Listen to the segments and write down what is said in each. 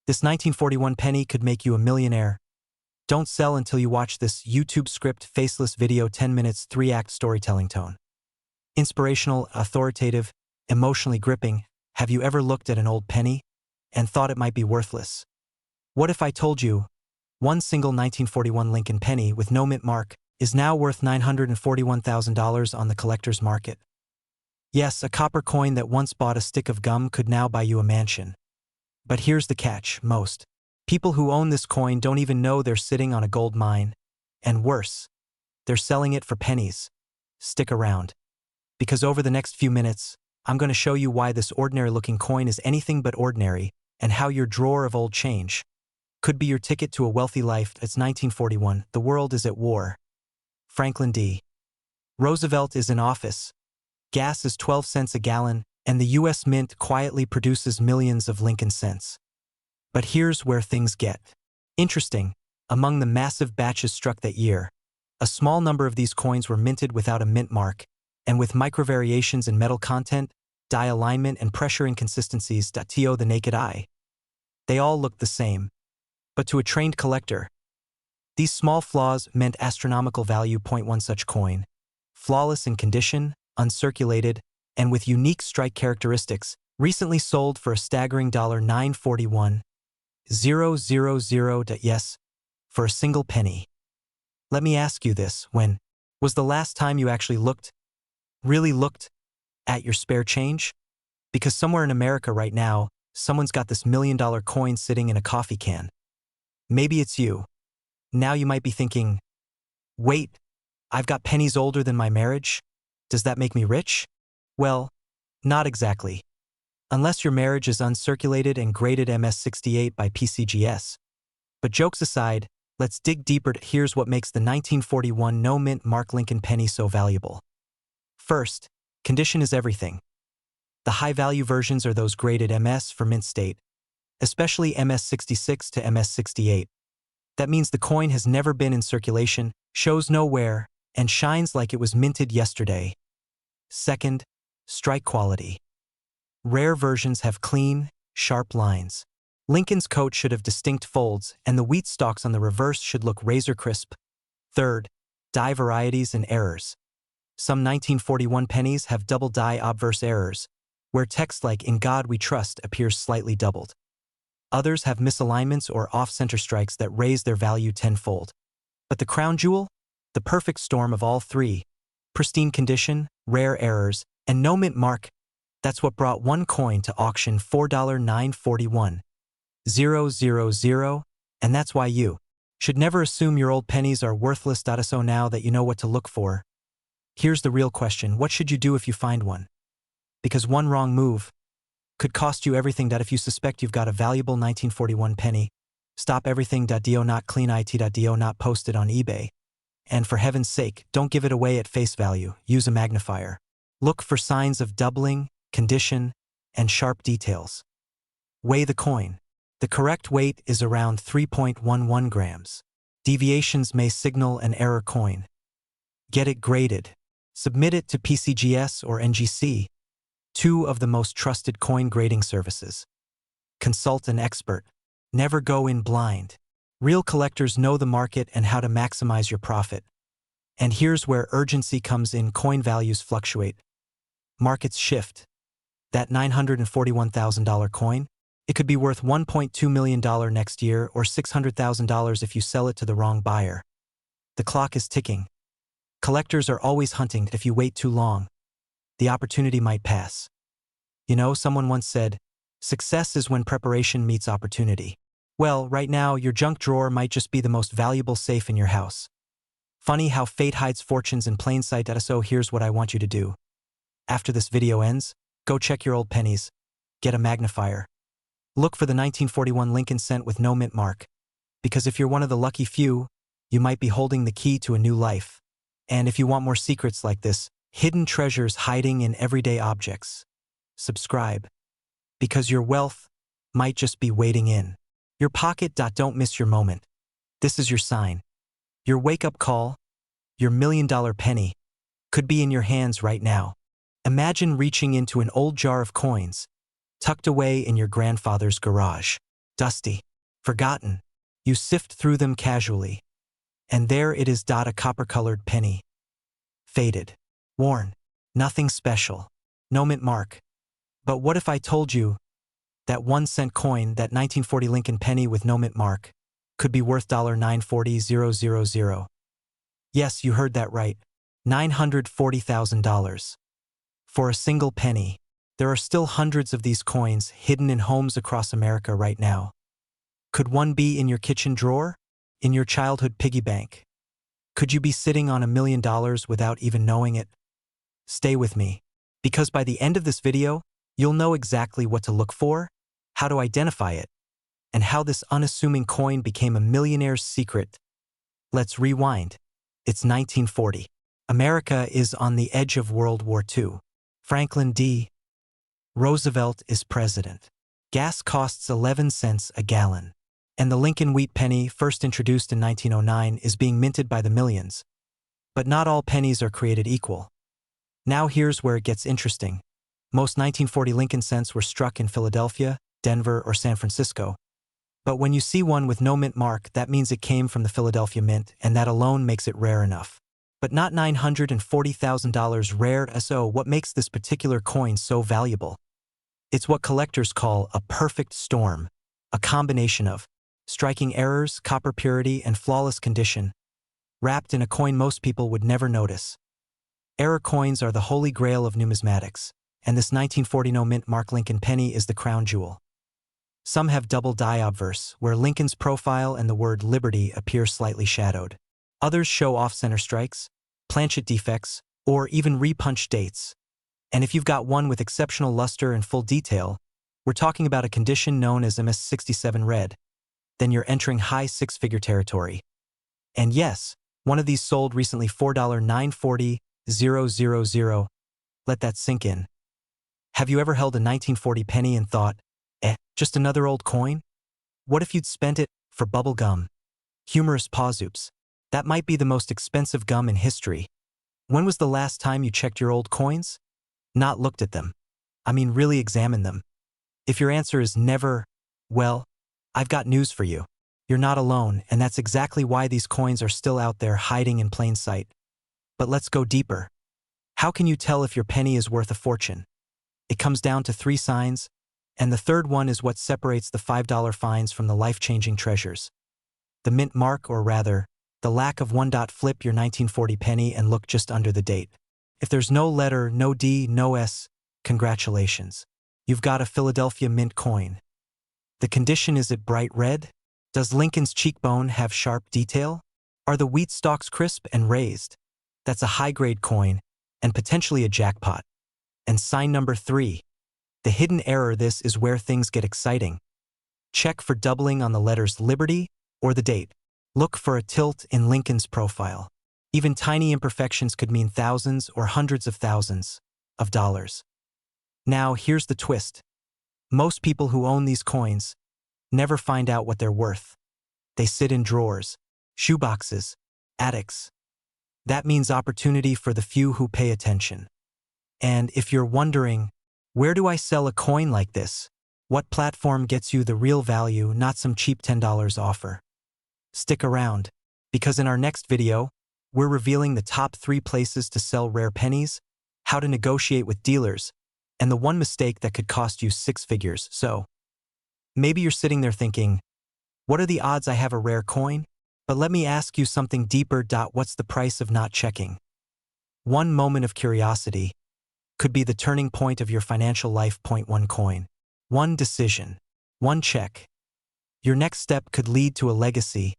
This 1941 penny could make you a millionaire. Don't sell until you watch this YouTube script faceless video 10 minutes 3-act storytelling tone. Inspirational, authoritative, emotionally gripping. Have you ever looked at an old penny and thought it might be worthless? What if I told you one single 1941 Lincoln penny with no mint mark is now worth $941,000 on the collector's market? Yes, a copper coin that once bought a stick of gum could now buy you a mansion. But here's the catch: most people who own this coin don't even know they're sitting on a gold mine. And worse, they're selling it for pennies. Stick around, because over the next few minutes, I'm going to show you why this ordinary-looking coin is anything but ordinary, and how your drawer of old change could be your ticket to a wealthy life. It's 1941. The world is at war. Franklin D. Roosevelt is in office. Gas is 12 cents a gallon, and the U.S. Mint quietly produces millions of Lincoln cents. But here's where things get interesting. Among the massive batches struck that year, a small number of these coins were minted without a mint mark, and with microvariations in metal content, die alignment, and pressure inconsistencies. To the naked eye, they all looked the same. But to a trained collector, these small flaws meant astronomical value. One such coin, flawless in condition, uncirculated, and with unique strike characteristics, recently sold for a staggering $941,000. Yes, for a single penny. Let me ask you this: when was the last time you actually really looked, at your spare change? Because somewhere in America right now, someone's got this $1 million coin sitting in a coffee can. Maybe it's you. Now you might be thinking, wait, I've got pennies older than my marriage? Does that make me rich? Well, not exactly. Unless your marriage is uncirculated and graded MS-68 by PCGS. But jokes aside, let's dig deeper. Here's what makes the 1941 no mint mark Lincoln penny so valuable. First, condition is everything. The high-value versions are those graded MS for mint state, especially MS-66 to MS-68. That means the coin has never been in circulation, shows no wear, and shines like it was minted yesterday. Second, strike quality. Rare versions have clean, sharp lines. Lincoln's coat should have distinct folds, and the wheat stalks on the reverse should look razor crisp. Third, die varieties and errors. Some 1941 pennies have double die obverse errors, where text like "In God We Trust" appears slightly doubled. Others have misalignments or off-center strikes that raise their value tenfold. But the crown jewel? The perfect storm of all three: pristine condition, rare errors, and no mint mark. That's what brought one coin to auction for $941,000, and that's why you should never assume your old pennies are worthless. So now that you know what to look for, here's the real question: what should you do if you find one? Because one wrong move could cost you everything. If you suspect you've got a valuable 1941 penny, stop everything. Do not clean it. Do not post it on eBay. And for heaven's sake, don't give it away at face value. Use a magnifier. Look for signs of doubling, condition, and sharp details. Weigh the coin. The correct weight is around 3.11 grams. Deviations may signal an error coin. Get it graded. Submit it to PCGS or NGC, two of the most trusted coin grading services. Consult an expert. Never go in blind. Real collectors know the market and how to maximize your profit. And here's where urgency comes in: coin values fluctuate. Markets shift. That $941,000 coin, it could be worth $1.2 million next year, or $600,000 if you sell it to the wrong buyer. The clock is ticking. Collectors are always hunting. If you wait too long, the opportunity might pass. You know, someone once said, success is when preparation meets opportunity. Well, right now, your junk drawer might just be the most valuable safe in your house. Funny how fate hides fortunes in plain sight. So here's what I want you to do. After this video ends, go check your old pennies. Get a magnifier. Look for the 1941 Lincoln cent with no mint mark. Because if you're one of the lucky few, you might be holding the key to a new life. And if you want more secrets like this, hidden treasures hiding in everyday objects, subscribe. Because your wealth might just be waiting in your pocket. Don't miss your moment. This is your sign. Your wake-up call, your $1 million penny, could be in your hands right now. Imagine reaching into an old jar of coins, tucked away in your grandfather's garage. dusty, forgotten. You sift through them casually. And there it is, a copper-colored penny. Faded. Worn. Nothing special. No mint mark. But what if I told you that 1 cent coin, that 1940 Lincoln penny with no mint mark, could be worth $940,000? Yes, you heard that right. $940,000. For a single penny. There are still hundreds of these coins hidden in homes across America right now. Could one be in your kitchen drawer? In your childhood piggy bank? Could you be sitting on $1 million without even knowing it? Stay with me, because by the end of this video, you'll know exactly what to look for, how to identify it, and how this unassuming coin became a millionaire's secret. Let's rewind. It's 1940. America is on the edge of World War II. Franklin D. Roosevelt is president. Gas costs 11 cents a gallon. And the Lincoln wheat penny, first introduced in 1909, is being minted by the millions. But not all pennies are created equal. Now here's where it gets interesting. Most 1940 Lincoln cents were struck in Philadelphia, Denver, or San Francisco. But when you see one with no mint mark, that means it came from the Philadelphia Mint, and that alone makes it rare enough. But not $940,000 rare. So what makes this particular coin so valuable? It's what collectors call a perfect storm, a combination of striking errors, copper purity, and flawless condition, wrapped in a coin most people would never notice. Error coins are the holy grail of numismatics, and this 1940 no mint mark Lincoln penny is the crown jewel. Some have double die obverse, where Lincoln's profile and the word liberty appear slightly shadowed. Others show off-center strikes, planchet defects, or even repunched dates. And if you've got one with exceptional luster and full detail, we're talking about a condition known as MS67 red, then you're entering high six-figure territory. And yes, one of these sold recently $4,940,000. Let that sink in. Have you ever held a 1940 penny and thought, just another old coin? What if you'd spent it for bubble gum? Humorous pawsoops. That might be the most expensive gum in history. When was the last time you checked your old coins? Not looked at them. I mean, really examined them. If your answer is never, well, I've got news for you. You're not alone, and that's exactly why these coins are still out there hiding in plain sight. But let's go deeper. How can you tell if your penny is worth a fortune? It comes down to 3 signs, and the third one is what separates the $5 finds from the life-changing treasures. The mint mark, or rather, the lack of one. Flip your 1940 penny and look just under the date. If there's no letter, no D, no S, congratulations. You've got a Philadelphia Mint coin. The condition, is it bright red? Does Lincoln's cheekbone have sharp detail? Are the wheat stalks crisp and raised? That's a high-grade coin, and potentially a jackpot. And sign number 3. The hidden error. This is where things get exciting. Check for doubling on the letters Liberty or the date. Look for a tilt in Lincoln's profile. Even tiny imperfections could mean thousands or hundreds of thousands of dollars. Now, here's the twist. Most people who own these coins never find out what they're worth. They sit in drawers, shoeboxes, attics. That means opportunity for the few who pay attention. And if you're wondering, where do I sell a coin like this? What platform gets you the real value, not some cheap $10 offer? Stick around, because in our next video, we're revealing the top 3 places to sell rare pennies, how to negotiate with dealers, and the one mistake that could cost you 6 figures. So, maybe you're sitting there thinking, what are the odds I have a rare coin? But let me ask you something deeper. What's the price of not checking? One moment of curiosity could be the turning point of your financial life. Point 1 coin. One decision. One check. Your next step could lead to a legacy,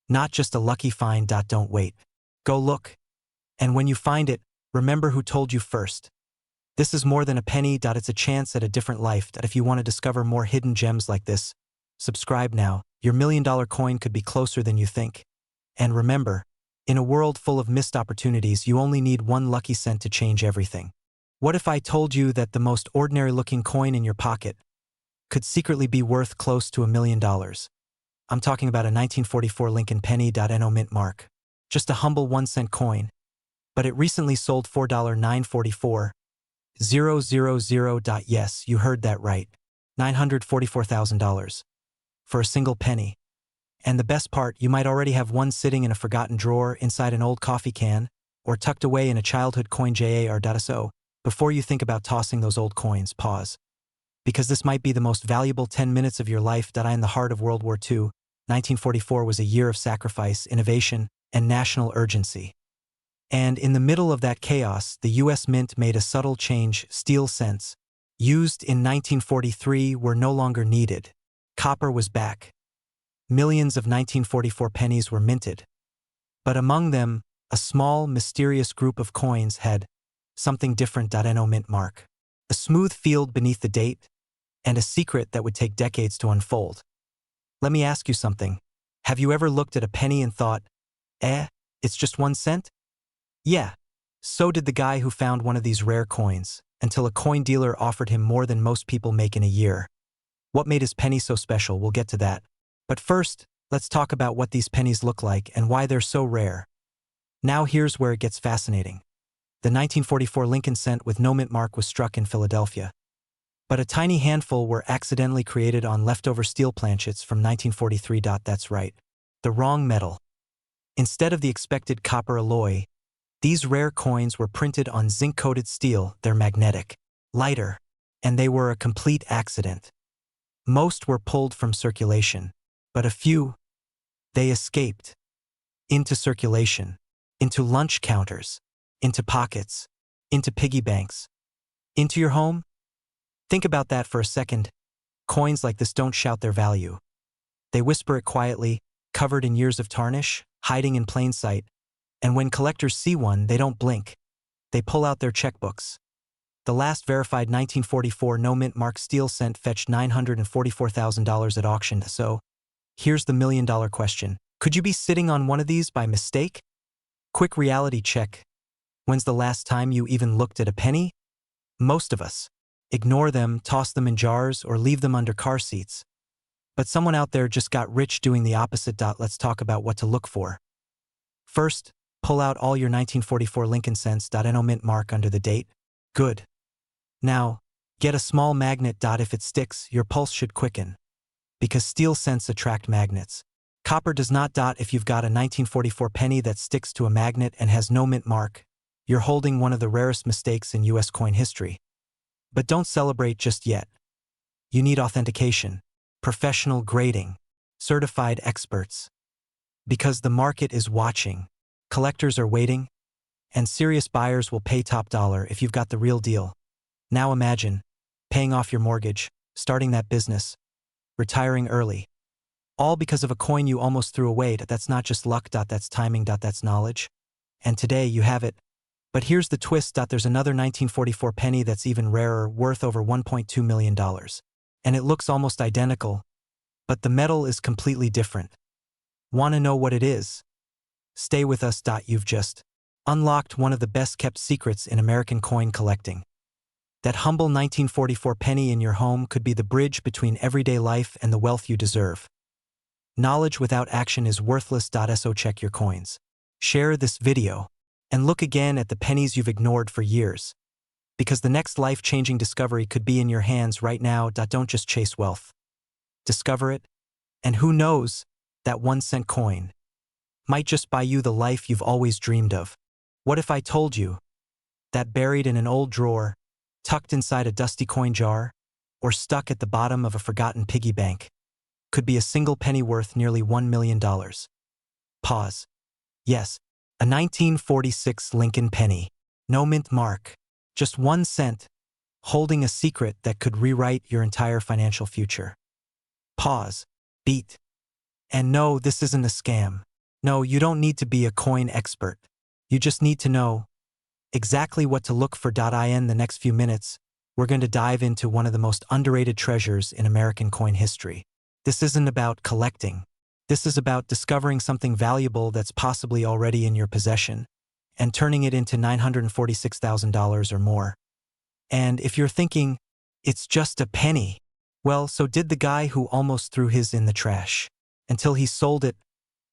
not just a lucky find. Don't wait. Go look. And when you find it, remember who told you first. This is more than a penny. It's a chance at a different life. If you want to discover more hidden gems like this, subscribe now. Your $1 million coin could be closer than you think. And remember, in a world full of missed opportunities, you only need one lucky cent to change everything. What if I told you that the most ordinary looking coin in your pocket could secretly be worth close to $1 million? I'm talking about a 1944 Lincoln penny. No mint mark. Just a humble 1-cent coin. But it recently sold $4,944,000. Yes, you heard that right. $944,000. for a single penny. And the best part, you might already have one sitting in a forgotten drawer inside an old coffee can, or tucked away in a childhood coin jar. Before you think about tossing those old coins, pause. Because this might be the most valuable 10 minutes of your life. In the heart of World War II, 1944 was a year of sacrifice, innovation, and national urgency. And in the middle of that chaos, the US Mint made a subtle change. Steel cents, used in 1943, were no longer needed. Copper was back. Millions of 1944 pennies were minted. But among them, a small, mysterious group of coins had something different. No mint mark. A smooth field beneath the date, and a secret that would take decades to unfold. Let me ask you something. Have you ever looked at a penny and thought, it's just 1 cent? Yeah, so did the guy who found one of these rare coins, until a coin dealer offered him more than most people make in a year. What made his penny so special? We'll get to that. But first, let's talk about what these pennies look like and why they're so rare. Now here's where it gets fascinating. The 1944 Lincoln cent with no mint mark was struck in Philadelphia. But a tiny handful were accidentally created on leftover steel planchets from 1943. That's right. The wrong metal. Instead of the expected copper alloy, these rare coins were printed on zinc-coated steel. They're magnetic, lighter, and they were a complete accident. Most were pulled from circulation, but a few, they escaped. Into circulation, into lunch counters, into pockets, into piggy banks, into your home? Think about that for a second. Coins like this don't shout their value. They whisper it quietly, covered in years of tarnish, hiding in plain sight. And when collectors see one, they don't blink. They pull out their checkbooks. The last verified 1944 no-mint mark steel cent fetched $944,000 at auction. So, here's the million-dollar question. Could you be sitting on one of these by mistake? Quick reality check. When's the last time you even looked at a penny? Most of us ignore them, toss them in jars, or leave them under car seats. But someone out there just got rich doing the opposite. Let's talk about what to look for. First, pull out all your 1944 Lincoln cents. No mint mark under the date. Good. Now, get a small magnet. If it sticks, your pulse should quicken. Because steel cents attract magnets. Copper does not. If you've got a 1944 penny that sticks to a magnet and has no mint mark, you're holding one of the rarest mistakes in US coin history. But don't celebrate just yet. You need authentication, professional grading, certified experts. Because the market is watching, collectors are waiting, and serious buyers will pay top dollar if you've got the real deal. Now imagine paying off your mortgage, starting that business, retiring early. All because of a coin you almost threw away. That's not just luck. That's timing. That's knowledge. And today you have it. But here's the twist. There's another 1944 penny that's even rarer, worth over $1.2 million. And it looks almost identical, but the metal is completely different. Want to know what it is? Stay with us. You've just unlocked one of the best-kept secrets in American coin collecting. That humble 1944 penny in your home could be the bridge between everyday life and the wealth you deserve. Knowledge without action is worthless. So check your coins. Share this video. And look again at the pennies you've ignored for years. Because the next life-changing discovery could be in your hands right now. Don't just chase wealth. Discover it. And who knows, that 1 cent coin might just buy you the life you've always dreamed of. What if I told you that buried in an old drawer, tucked inside a dusty coin jar, or stuck at the bottom of a forgotten piggy bank, could be a single penny worth nearly $1 million? Pause. Yes. A 1946 Lincoln penny. No mint mark. Just 1 cent. Holding a secret that could rewrite your entire financial future. Pause. Beat. And no, this isn't a scam. No, you don't need to be a coin expert. You just need to know exactly what to look for. In the next few minutes, we're going to dive into one of the most underrated treasures in American coin history. This isn't about collecting. This is about discovering something valuable that's possibly already in your possession and turning it into $946,000 or more. And if you're thinking, it's just a penny, well, so did the guy who almost threw his in the trash until he sold it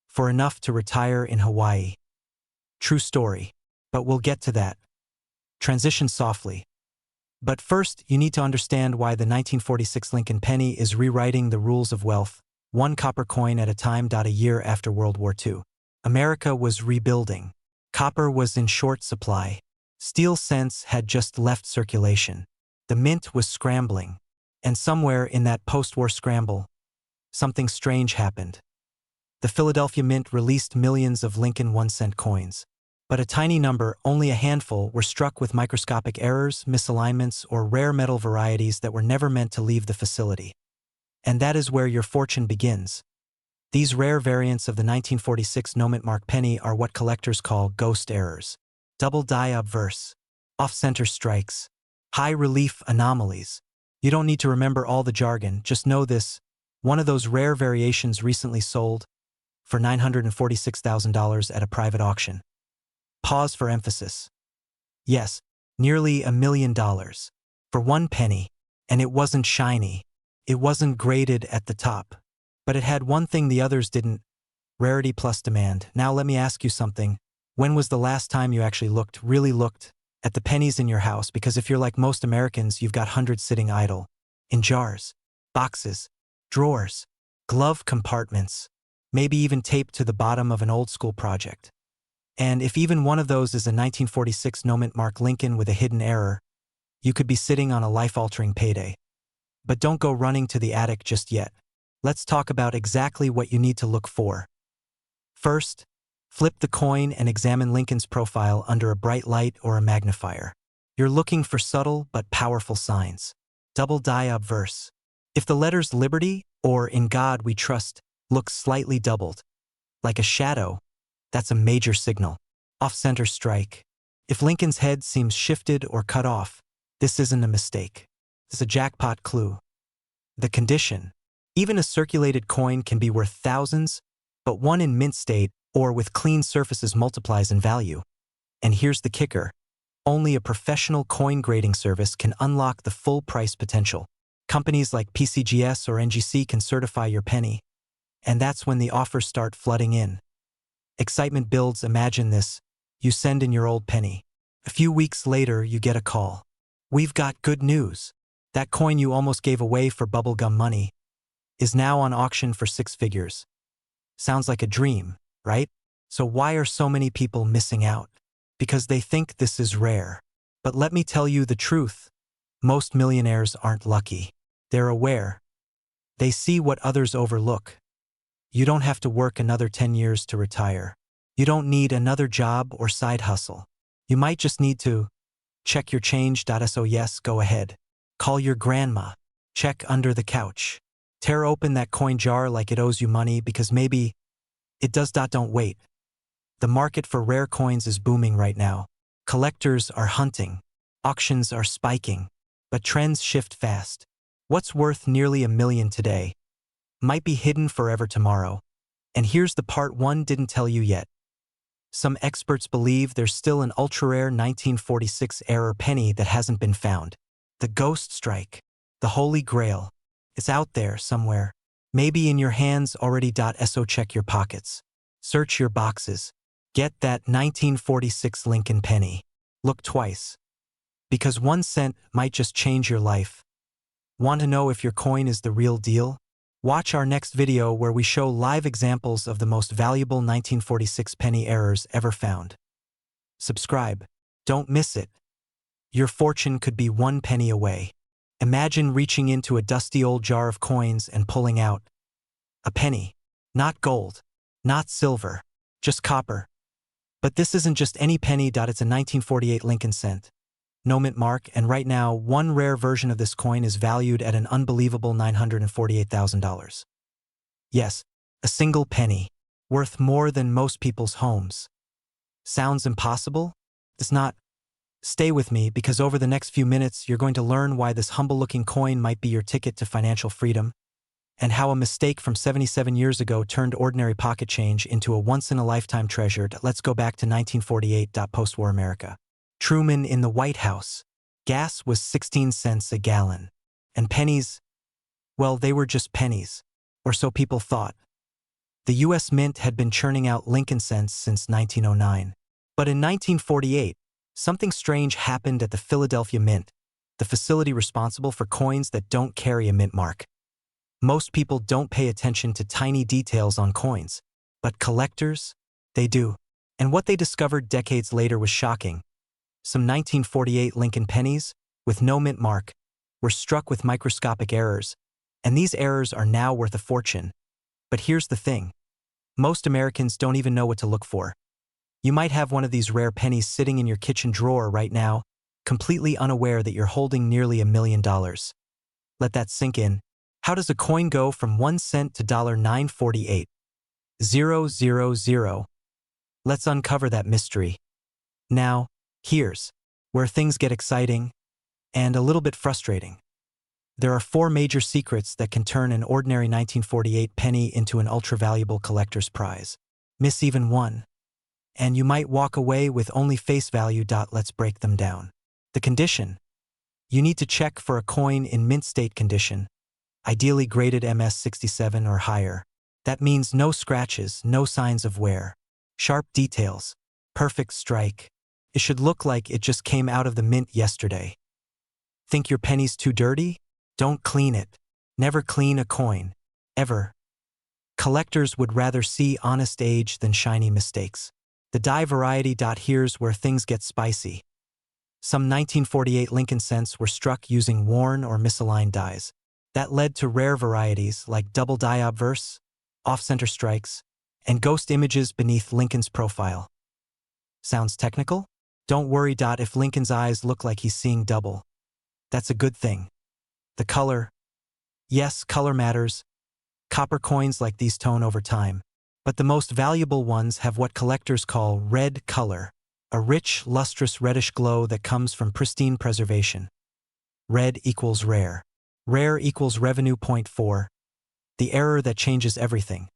for enough to retire in Hawaii. True story, but we'll get to that. Transition softly. But first, you need to understand why the 1946 Lincoln penny is rewriting the rules of wealth. one copper coin at a time. A year after World War II. America was rebuilding. Copper was in short supply. Steel cents had just left circulation. The mint was scrambling. And somewhere in that post-war scramble, something strange happened. The Philadelphia Mint released millions of Lincoln 1-cent coins. But a tiny number, only a handful, were struck with microscopic errors, misalignments, or rare metal varieties that were never meant to leave the facility. And that is where your fortune begins. These rare variants of the 1946 Numismatic penny are what collectors call ghost errors. Double die obverse, off-center strikes, high-relief anomalies. You don't need to remember all the jargon, just know this. One of those rare variations recently sold for $946,000 at a private auction. Pause for emphasis. Yes, nearly $1 million. For one penny. And it wasn't shiny. It wasn't graded at the top. But it had one thing the others didn't. Rarity plus demand. Now let me ask you something. When was the last time you actually really looked, at the pennies in your house? Because if you're like most Americans, you've got hundreds sitting idle. In jars, boxes, drawers, glove compartments, maybe even taped to the bottom of an old-school project. And if even one of those is a 1946 Numismatic Lincoln with a hidden error, you could be sitting on a life-altering payday. But don't go running to the attic just yet. Let's talk about exactly what you need to look for. First, flip the coin and examine Lincoln's profile under a bright light or a magnifier. You're looking for subtle but powerful signs. Double die obverse. If the letters Liberty or In God We Trust look slightly doubled, like a shadow, that's a major signal. Off-center strike. If Lincoln's head seems shifted or cut off, this isn't a mistake. It's a jackpot clue. The condition. Even a circulated coin can be worth thousands, but one in mint state or with clean surfaces multiplies in value. And here's the kicker. Only a professional coin grading service can unlock the full price potential. Companies like PCGS or NGC can certify your penny. And that's when the offers start flooding in. Excitement builds. Imagine this. You send in your old penny. A few weeks later, you get a call. We've got good news. That coin you almost gave away for bubblegum money is now on auction for 6 figures. Sounds like a dream, right? So why are so many people missing out? Because they think this is rare. But let me tell you the truth. Most millionaires aren't lucky. They're aware. They see what others overlook. You don't have to work another 10 years to retire. You don't need another job or side hustle. You might just need to check your change. So yes, go ahead. Call your grandma. Check under the couch. Tear open that coin jar like it owes you money because maybe it does. Don't wait. The market for rare coins is booming right now. Collectors are hunting. Auctions are spiking. But trends shift fast. What's worth nearly $1 million today might be hidden forever tomorrow. And here's the part one didn't tell you yet. Some experts believe there's still an ultra-rare 1946 era penny that hasn't been found. The ghost strike. The holy grail. It's out there somewhere. Maybe in your hands already. So check your pockets. Search your boxes. Get that 1946 Lincoln penny. Look twice. Because 1 cent might just change your life. Want to know if your coin is the real deal? Watch our next video where we show live examples of the most valuable 1946 penny errors ever found. Subscribe. Don't miss it. Your fortune could be 1 penny away. Imagine reaching into a dusty old jar of coins and pulling out a penny. Not gold. Not silver. Just copper. But this isn't just any penny. It's a 1948 Lincoln cent. Numismatic, and right now, one rare version of this coin is valued at an unbelievable $948,000. Yes, a single penny, worth more than most people's homes. Sounds impossible? It's not. Stay with me because over the next few minutes, you're going to learn why this humble-looking coin might be your ticket to financial freedom, and how a mistake from 77 years ago turned ordinary pocket change into a once-in-a-lifetime treasure. Let's go back to 1948. Post-war America. Truman in the White House. Gas was 16 cents a gallon. And pennies, well, they were just pennies. Or so people thought. The U.S. Mint had been churning out Lincoln cents since 1909. But in 1948, something strange happened at the Philadelphia Mint, the facility responsible for coins that don't carry a mint mark. Most people don't pay attention to tiny details on coins, but collectors, they do. And what they discovered decades later was shocking. Some 1948 Lincoln pennies, with no mint mark, were struck with microscopic errors, and these errors are now worth a fortune. But here's the thing. Most Americans don't even know what to look for. You might have one of these rare pennies sitting in your kitchen drawer right now, completely unaware that you're holding nearly $1 million. Let that sink in. How does a coin go from 1 cent to $948,000? Let's uncover that mystery. Now, here's where things get exciting and a little bit frustrating. There are 4 major secrets that can turn an ordinary 1948 penny into an ultra-valuable collector's prize. Miss even one, and you might walk away with only face value. Let's break them down. The condition. You need to check for a coin in mint state condition, ideally graded MS67 or higher. That means no scratches, no signs of wear. Sharp details. Perfect strike. It should look like it just came out of the mint yesterday. Think your penny's too dirty? Don't clean it. Never clean a coin. Ever. Collectors would rather see honest age than shiny mistakes. The die variety. Here's where things get spicy. Some 1948 Lincoln cents were struck using worn or misaligned dies. That led to rare varieties like double die obverse, off-center strikes, and ghost images beneath Lincoln's profile. Sounds technical? Don't worry. If Lincoln's eyes look like he's seeing double, that's a good thing. The color. Yes, color matters. Copper coins like these tone over time. But the most valuable ones have what collectors call red color, a rich, lustrous reddish glow that comes from pristine preservation. Red equals rare. Rare equals revenue. Point 4. The error that changes everything.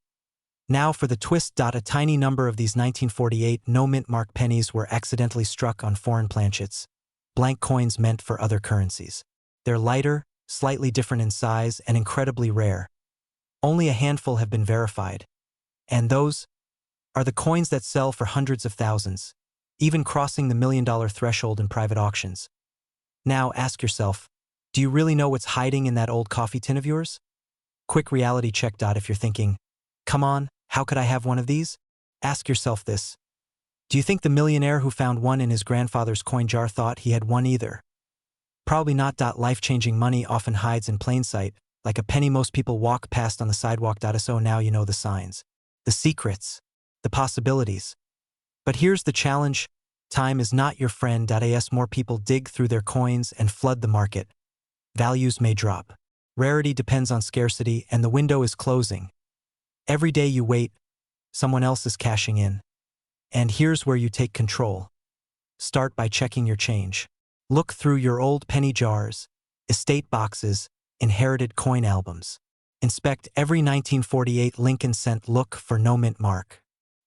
Now for the twist. A tiny number of these 1948 no-mint mark pennies were accidentally struck on foreign planchets, blank coins meant for other currencies. They're lighter, slightly different in size, and incredibly rare. Only a handful have been verified. And those are the coins that sell for hundreds of thousands, even crossing the $1 million threshold in private auctions. Now ask yourself, do you really know what's hiding in that old coffee tin of yours? Quick reality check. If you're thinking, come on, how could I have one of these? Ask yourself this. Do you think the millionaire who found one in his grandfather's coin jar thought he had one either? Probably not. Life-changing money often hides in plain sight, like a penny most people walk past on the sidewalk. So now you know the signs, the secrets, the possibilities. But here's the challenge. Time is not your friend. As more people dig through their coins and flood the market, values may drop. Rarity depends on scarcity, and the window is closing. Every day you wait, someone else is cashing in. And here's where you take control. Start by checking your change. Look through your old penny jars, estate boxes, inherited coin albums. Inspect every 1948 Lincoln cent. Look for no mint mark.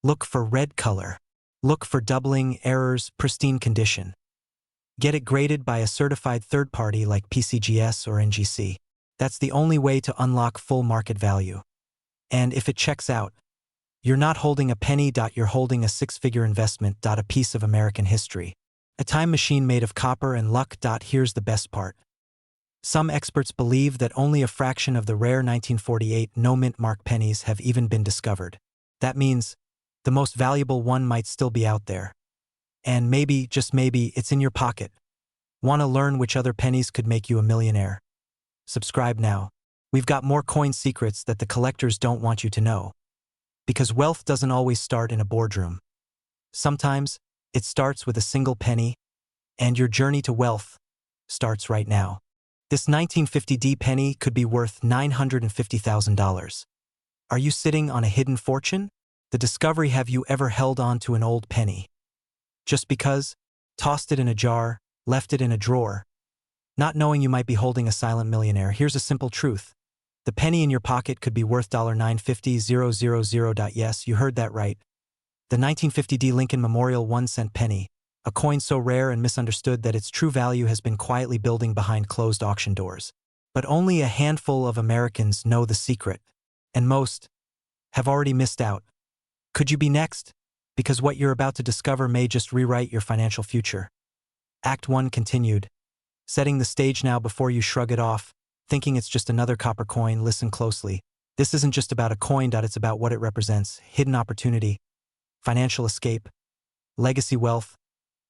Look for red color. Look for doubling, errors, pristine condition. Get it graded by a certified third party like PCGS or NGC. That's the only way to unlock full market value. And if it checks out, you're not holding a penny. You're holding a 6-figure investment. A piece of American history. A time machine made of copper and luck. Here's the best part. Some experts believe that only a fraction of the rare 1948 no-mint mark pennies have even been discovered. That means the most valuable one might still be out there. And maybe, just maybe, it's in your pocket. Want to learn which other pennies could make you a millionaire? Subscribe now. We've got more coin secrets that the collectors don't want you to know. Because wealth doesn't always start in a boardroom. Sometimes, it starts with a single penny, and your journey to wealth starts right now. This 1950D penny could be worth $950,000. Are you sitting on a hidden fortune? The discovery. Have you ever held on to an old penny? Just because? Tossed it in a jar, left it in a drawer, not knowing you might be holding a silent millionaire. Here's a simple truth. The penny in your pocket could be worth $950,000. Yes, you heard that right. The 1950D Lincoln Memorial 1-cent penny, a coin so rare and misunderstood that its true value has been quietly building behind closed auction doors. But only a handful of Americans know the secret, and most have already missed out. Could you be next? Because what you're about to discover may just rewrite your financial future. Act 1 continued. Setting the stage now. Before you shrug it off, thinking it's just another copper coin, listen closely. This isn't just about a coin. It's about what it represents: hidden opportunity, financial escape, legacy wealth,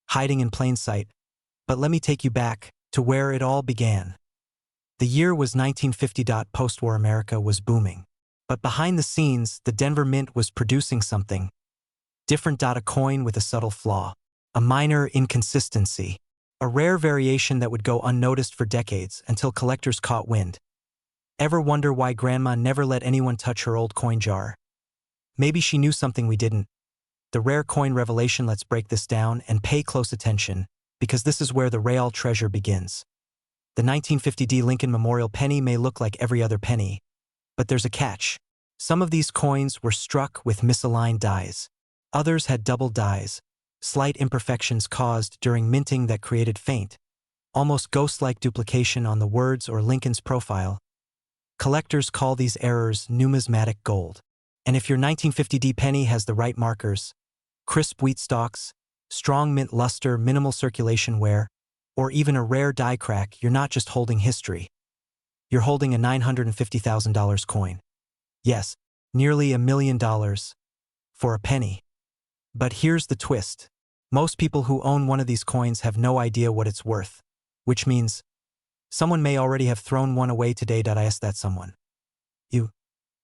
hiding in plain sight. But let me take you back to where it all began. The year was 1950. Post-war America was booming. But behind the scenes, the Denver Mint was producing something different. A coin with a subtle flaw, a minor inconsistency, a rare variation that would go unnoticed for decades until collectors caught wind. Ever wonder why Grandma never let anyone touch her old coin jar? Maybe she knew something we didn't. The rare coin revelation. Let's break this down and pay close attention, because this is where the real treasure begins. The 1950 Lincoln Memorial penny may look like every other penny, but there's a catch. Some of these coins were struck with misaligned dies. Others had double dies, slight imperfections caused during minting that created faint, almost ghost-like duplication on the words or Lincoln's profile. Collectors call these errors numismatic gold. And if your 1950 penny has the right markers, crisp wheat stalks, strong mint luster, minimal circulation wear, or even a rare die crack, you're not just holding history. You're holding a $950,000 coin. Yes, nearly $1 million for a penny. But here's the twist. Most people who own one of these coins have no idea what it's worth, which means someone may already have thrown one away today. I ask that someone. You.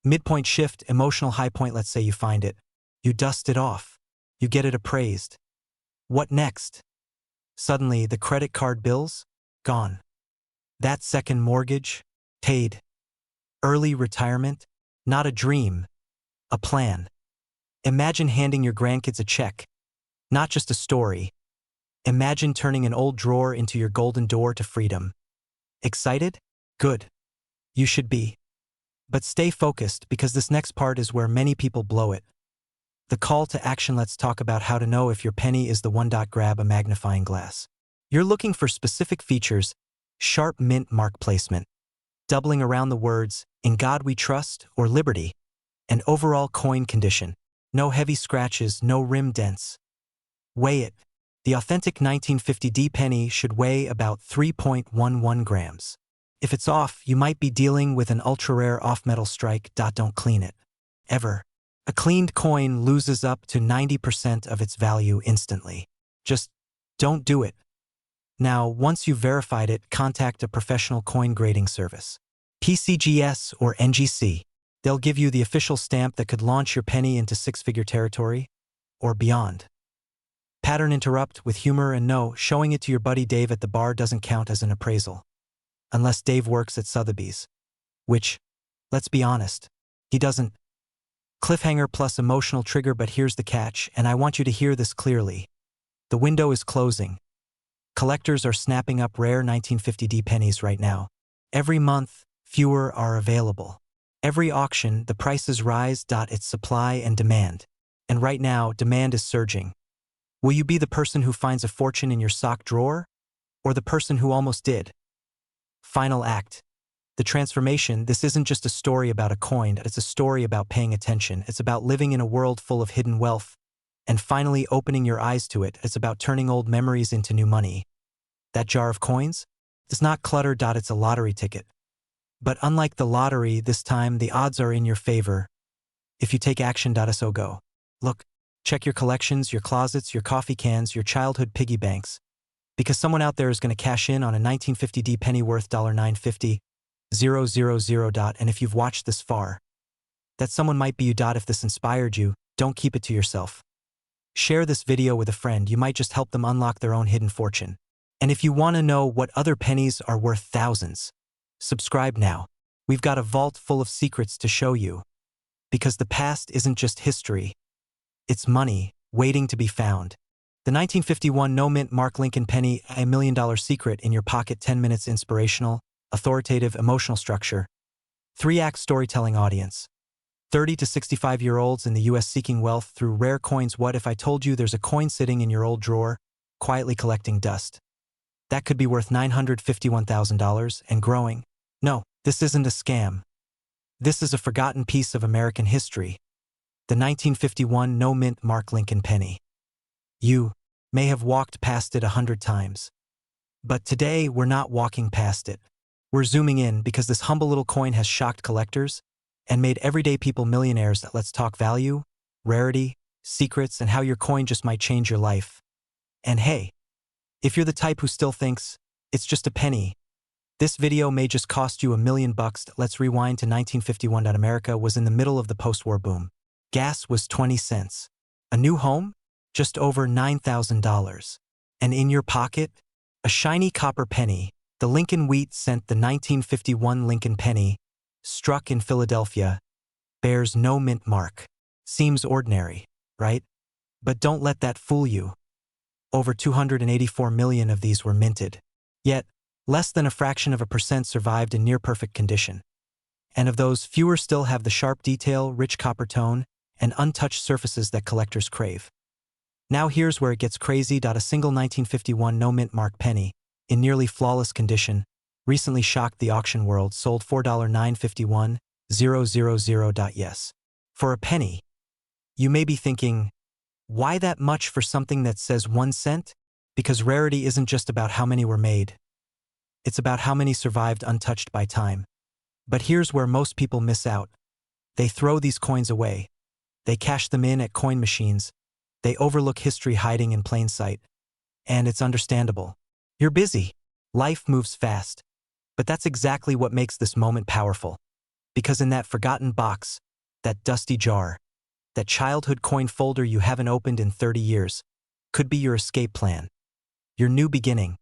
Midpoint shift, emotional high point. Let's say you find it. You dust it off. You get it appraised. What next? Suddenly, the credit card bills? Gone. That second mortgage? Paid. Early retirement? Not a dream. A plan. Imagine handing your grandkids a check. Not just a story. Imagine turning an old drawer into your golden door to freedom. Excited? Good. You should be. But stay focused, because this next part is where many people blow it. The call to action. Let's talk about how to know if your penny is the one. Grab a magnifying glass. You're looking for specific features: sharp mint mark placement, doubling around the words, "In God We Trust" or "Liberty," and overall coin condition. No heavy scratches, no rim dents. Weigh it. The authentic 1950 penny should weigh about 3.11 grams. If it's off, you might be dealing with an ultra-rare off-metal strike. Don't clean it. Ever. A cleaned coin loses up to 90% of its value instantly. Just don't do it. Now, once you've verified it, contact a professional coin grading service. PCGS or NGC. They'll give you the official stamp that could launch your penny into six-figure territory or beyond. Pattern interrupt with humor, and no, showing it to your buddy Dave at the bar doesn't count as an appraisal. Unless Dave works at Sotheby's. Which, let's be honest, he doesn't. Cliffhanger plus emotional trigger. But here's the catch, and I want you to hear this clearly. The window is closing. Collectors are snapping up rare 1950 pennies right now. Every month, fewer are available. Every auction, the prices rise. It's supply and demand. And right now, demand is surging. Will you be the person who finds a fortune in your sock drawer? Or the person who almost did? Final act. The transformation. This isn't just a story about a coin, it's a story about paying attention. It's about living in a world full of hidden wealth and finally opening your eyes to it. It's about turning old memories into new money. That jar of coins? It's not clutter. It's a lottery ticket. But unlike the lottery, this time the odds are in your favor. If you take action. So go. Look, check your collections, your closets, your coffee cans, your childhood piggy banks. Because someone out there is going to cash in on a 1950 penny worth $950,000. And if you've watched this far, that someone might be you. If this inspired you, don't keep it to yourself. Share this video with a friend. You might just help them unlock their own hidden fortune. And if you want to know what other pennies are worth thousands, subscribe now. We've got a vault full of secrets to show you. Because the past isn't just history. It's money, waiting to be found. The 1951 no-mint Mark Lincoln penny, a $1 million secret in your pocket. 10 minutes inspirational, authoritative, emotional structure. 3-act storytelling audience. 30 to 65-year-olds in the U.S. seeking wealth through rare coins. What if I told you there's a coin sitting in your old drawer, quietly collecting dust? That could be worth $951,000 and growing. No, this isn't a scam. This is a forgotten piece of American history. The 1951 no-mint Mark Lincoln penny. You may have walked past it 100 times. But today, we're not walking past it. We're zooming in because this humble little coin has shocked collectors and made everyday people millionaires. Let's talk value, rarity, secrets, and how your coin just might change your life. And hey, if you're the type who still thinks it's just a penny, this video may just cost you $1 million. Let's rewind to 1951. America was in the middle of the post-war boom. Gas was 20 cents. A new home? Just over $9,000. And in your pocket? A shiny copper penny. The Lincoln Wheat Cent, the 1951 Lincoln penny, struck in Philadelphia, bears no mint mark. Seems ordinary, right? But don't let that fool you. Over 284 million of these were minted. Yet, less than a fraction of a percent survived in near-perfect condition. And of those, fewer still have the sharp detail, rich copper tone, and untouched surfaces that collectors crave. Now here's where it gets crazy. A single 1951 no-mint mark penny, in nearly flawless condition, recently shocked the auction world, sold $4,951,000. Yes. For a penny. You may be thinking, why that much for something that says 1 cent? Because rarity isn't just about how many were made. It's about how many survived untouched by time. But here's where most people miss out. They throw these coins away. They cash them in at coin machines. They overlook history hiding in plain sight. And it's understandable. You're busy. Life moves fast. But that's exactly what makes this moment powerful. Because in that forgotten box, that dusty jar, that childhood coin folder you haven't opened in 30 years, could be your escape plan. Your new beginning.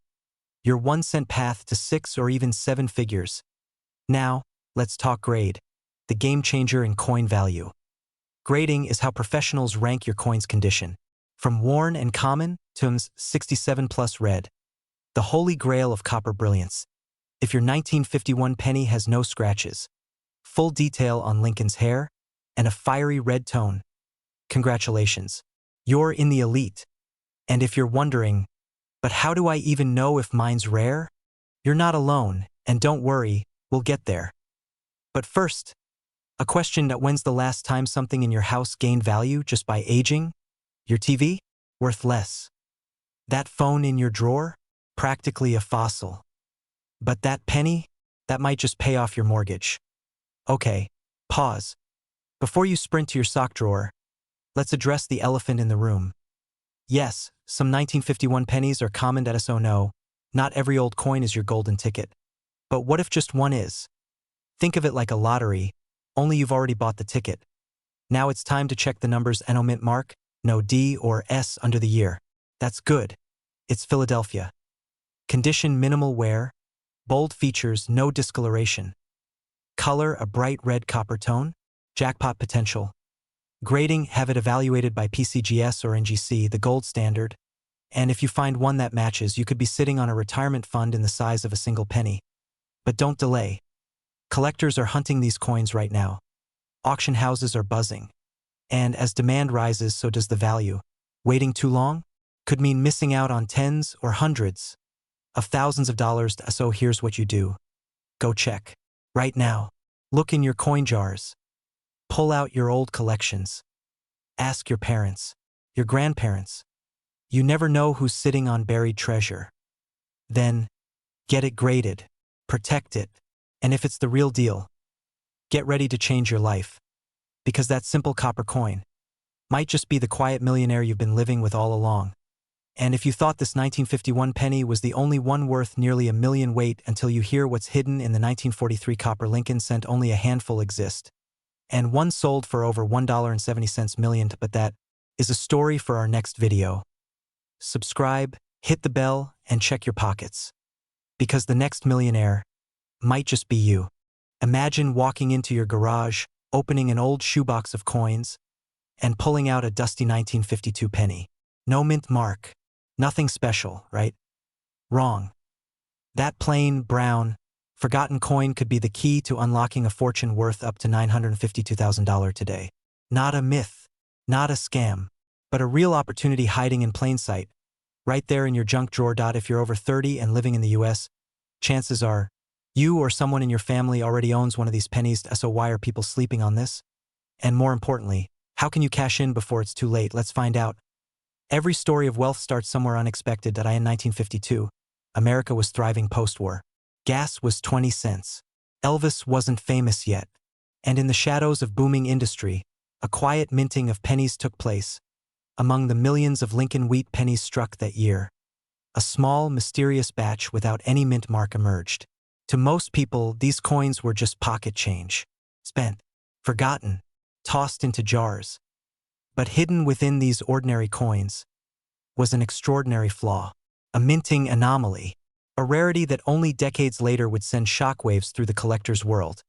Your 1 cent path to 6 or even 7 figures. Now, let's talk grade. The game changer in coin value. Grading is how professionals rank your coin's condition. From worn and common to 67 plus red. The holy grail of copper brilliance. If your 1951 penny has no scratches, full detail on Lincoln's hair, and a fiery red tone, congratulations. You're in the elite. And if you're wondering, but how do I even know if mine's rare? You're not alone, and don't worry, we'll get there. But first, a question: when's the last time something in your house gained value just by aging? Your TV? Worth less. That phone in your drawer? Practically a fossil. But that penny? That might just pay off your mortgage. Okay, pause. Before you sprint to your sock drawer, let's address the elephant in the room. Yes, some 1951 pennies are common. So no, not every old coin is your golden ticket. But what if just one is? Think of it like a lottery, only you've already bought the ticket. Now it's time to check the numbers. No mint mark, no D or S under the year. That's good. It's Philadelphia. Condition: minimal wear. Bold features: no discoloration. Color: a bright red copper tone. Jackpot potential. Grading: have it evaluated by PCGS or NGC, the gold standard. And if you find one that matches, you could be sitting on a retirement fund in the size of a single penny. But don't delay. Collectors are hunting these coins right now. Auction houses are buzzing. And as demand rises, so does the value. Waiting too long could mean missing out on tens or hundreds of thousands of dollars. So here's what you do. Go check. Right now. Look in your coin jars. Pull out your old collections. Ask your parents, your grandparents. You never know who's sitting on buried treasure. Then, get it graded. Protect it. And if it's the real deal, get ready to change your life. Because that simple copper coin might just be the quiet millionaire you've been living with all along. And if you thought this 1951 penny was the only one worth nearly $1 million, wait until you hear what's hidden in the 1943 copper Lincoln cent. Only a handful exist. And one sold for over $1.70 million. But that is a story for our next video. Subscribe, hit the bell, and check your pockets. Because the next millionaire might just be you. Imagine walking into your garage, opening an old shoebox of coins, and pulling out a dusty 1952 penny. No mint mark. Nothing special, right? Wrong. That plain, brown, forgotten coin could be the key to unlocking a fortune worth up to $952,000 today. Not a myth, not a scam, but a real opportunity hiding in plain sight, right there in your junk drawer. If you're over 30 and living in the US, chances are you or someone in your family already owns one of these pennies. So why are people sleeping on this? And more importantly, how can you cash in before it's too late? Let's find out. Every story of wealth starts somewhere unexpected. In 1952, America was thriving post-war. Gas was 20 cents. Elvis wasn't famous yet. And in the shadows of booming industry, a quiet minting of pennies took place. Among the millions of Lincoln wheat pennies struck that year, a small, mysterious batch without any mint mark emerged. To most people, these coins were just pocket change. Spent, forgotten, tossed into jars. But hidden within these ordinary coins was an extraordinary flaw, a minting anomaly, a rarity that only decades later would send shockwaves through the collector's world.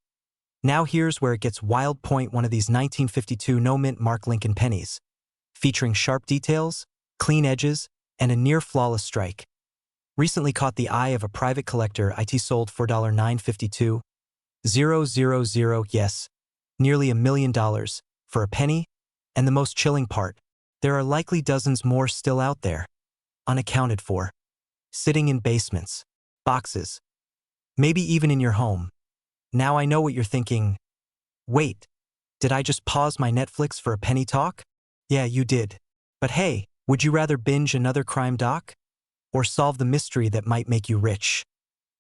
Now here's where it gets wild. Point one of these 1952 no-mint mark Lincoln pennies, featuring sharp details, clean edges, and a near-flawless strike, recently caught the eye of a private collector. It sold for $952,000, yes, nearly $1 million, for a penny. And the most chilling part, there are likely dozens more still out there, unaccounted for, sitting in basements, boxes, maybe even in your home. Now I know what you're thinking. Wait, did I just pause my Netflix for a penny talk? Yeah, you did. But hey, would you rather binge another crime doc? Or solve the mystery that might make you rich?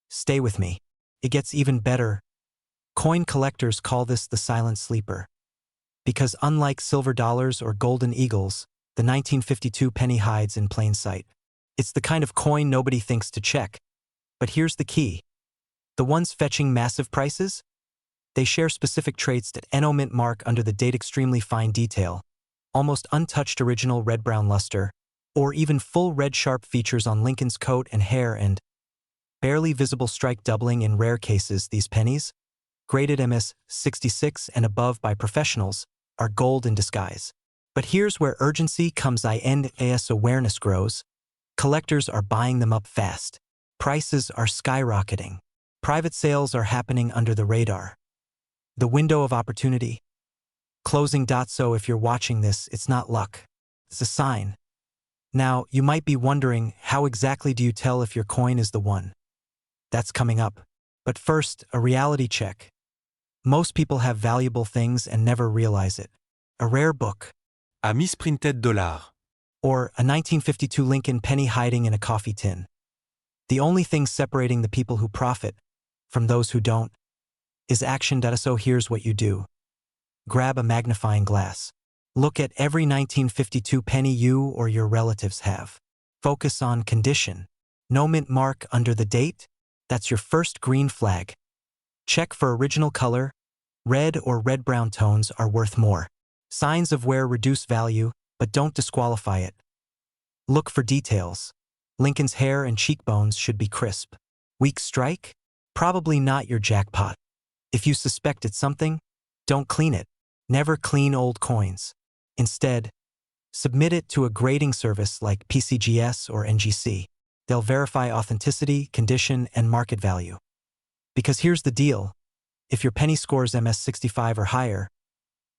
Stay with me. It gets even better. Coin collectors call this the silent sleeper. Because unlike silver dollars or golden eagles, the 1952 penny hides in plain sight. It's the kind of coin nobody thinks to check. But here's the key. The ones fetching massive prices? They share specific traits that no mint mark under the date: extremely fine detail, almost untouched original red-brown luster, or even full red sharp features on Lincoln's coat and hair, and barely visible strike doubling in rare cases. These pennies, graded MS 66 and above by professionals, are gold in disguise. But here's where urgency comes in as awareness grows. Collectors are buying them up fast. Prices are skyrocketing. Private sales are happening under the radar. The window of opportunity closing. So if you're watching this, it's not luck. It's a sign. Now, you might be wondering, how exactly do you tell if your coin is the one? That's coming up. But first, a reality check. Most people have valuable things and never realize it. A rare book. À misprinted dollar. Or a 1952 Lincoln penny hiding in a coffee tin. The only thing separating the people who profit from those who don't is action. So here's what you do. Grab a magnifying glass. Look at every 1952 penny you or your relatives have. Focus on condition. No mint mark under the date? That's your first green flag. Check for original color. Red or red-brown tones are worth more. Signs of wear reduce value, but don't disqualify it. Look for details. Lincoln's hair and cheekbones should be crisp. Weak strike? Probably not your jackpot. If you suspect it's something, don't clean it. Never clean old coins. Instead, submit it to a grading service like PCGS or NGC. They'll verify authenticity, condition, and market value. Because here's the deal. If your penny scores MS 65 or higher,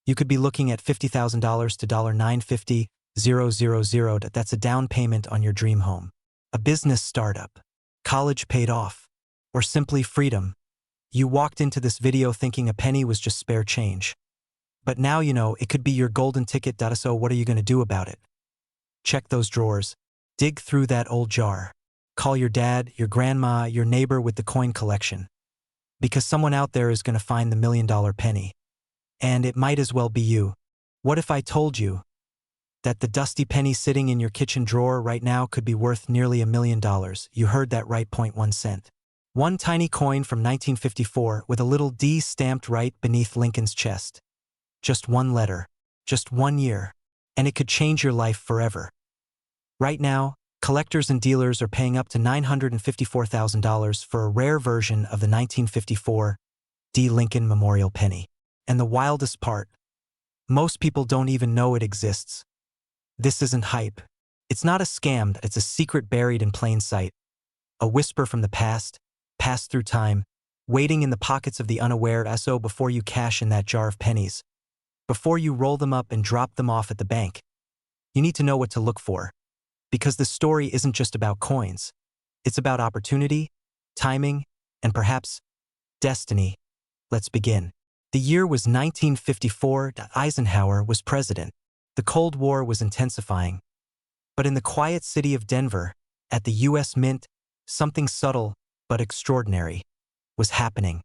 you could be looking at $50,000 to $950,000. That's a down payment on your dream home. A business startup. College paid off. Or simply freedom. You walked into this video thinking a penny was just spare change. But now you know it could be your golden ticket. So what are you going to do about it? Check those drawers. Dig through that old jar. Call your dad, your grandma, your neighbor with the coin collection. Because someone out there is going to find the $1 million penny. And it might as well be you. What if I told you that the dusty penny sitting in your kitchen drawer right now could be worth nearly $1 million? You heard that right. 1 cent. One tiny coin from 1954 with a little D stamped right beneath Lincoln's chest. Just one letter. Just 1 year. And it could change your life forever. Right now, collectors and dealers are paying up to $954,000 for a rare version of the 1954 D. Lincoln Memorial Penny. And the wildest part, most people don't even know it exists. This isn't hype. It's not a scam, it's a secret buried in plain sight. A whisper from the past, passed through time, waiting in the pockets of the unaware. So before you cash in that jar of pennies, before you roll them up and drop them off at the bank, you need to know what to look for. Because the story isn't just about coins. It's about opportunity, timing, and perhaps destiny. Let's begin. The year was 1954. Eisenhower was president. The Cold War was intensifying. But in the quiet city of Denver, at the U.S. Mint, something subtle but extraordinary, was happening.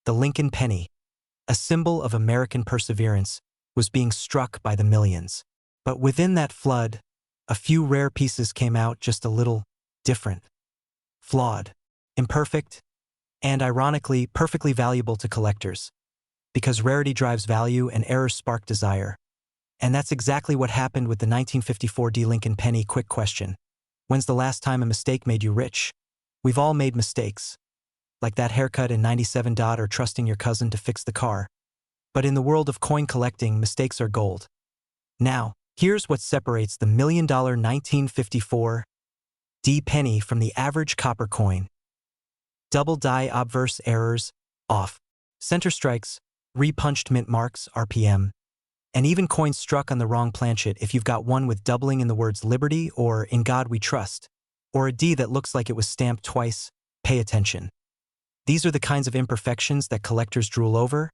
The Lincoln penny, a symbol of American perseverance, was being struck by the millions. But within that flood, a few rare pieces came out just a little different, flawed, imperfect, and ironically, perfectly valuable to collectors. Because rarity drives value and errors spark desire. And that's exactly what happened with the 1954 D. Lincoln penny. Quick question. When's the last time a mistake made you rich? We've all made mistakes. Like that haircut in 97. Or trusting your cousin to fix the car. But in the world of coin collecting, mistakes are gold. Now, here's what separates the $1 million 1954 D penny from the average copper coin. Double die obverse errors, off. Center strikes, repunched mint marks, RPM. And even coins struck on the wrong planchet if you've got one with doubling in the words Liberty or In God We Trust. Or a D that looks like it was stamped twice, pay attention. These are the kinds of imperfections that collectors drool over.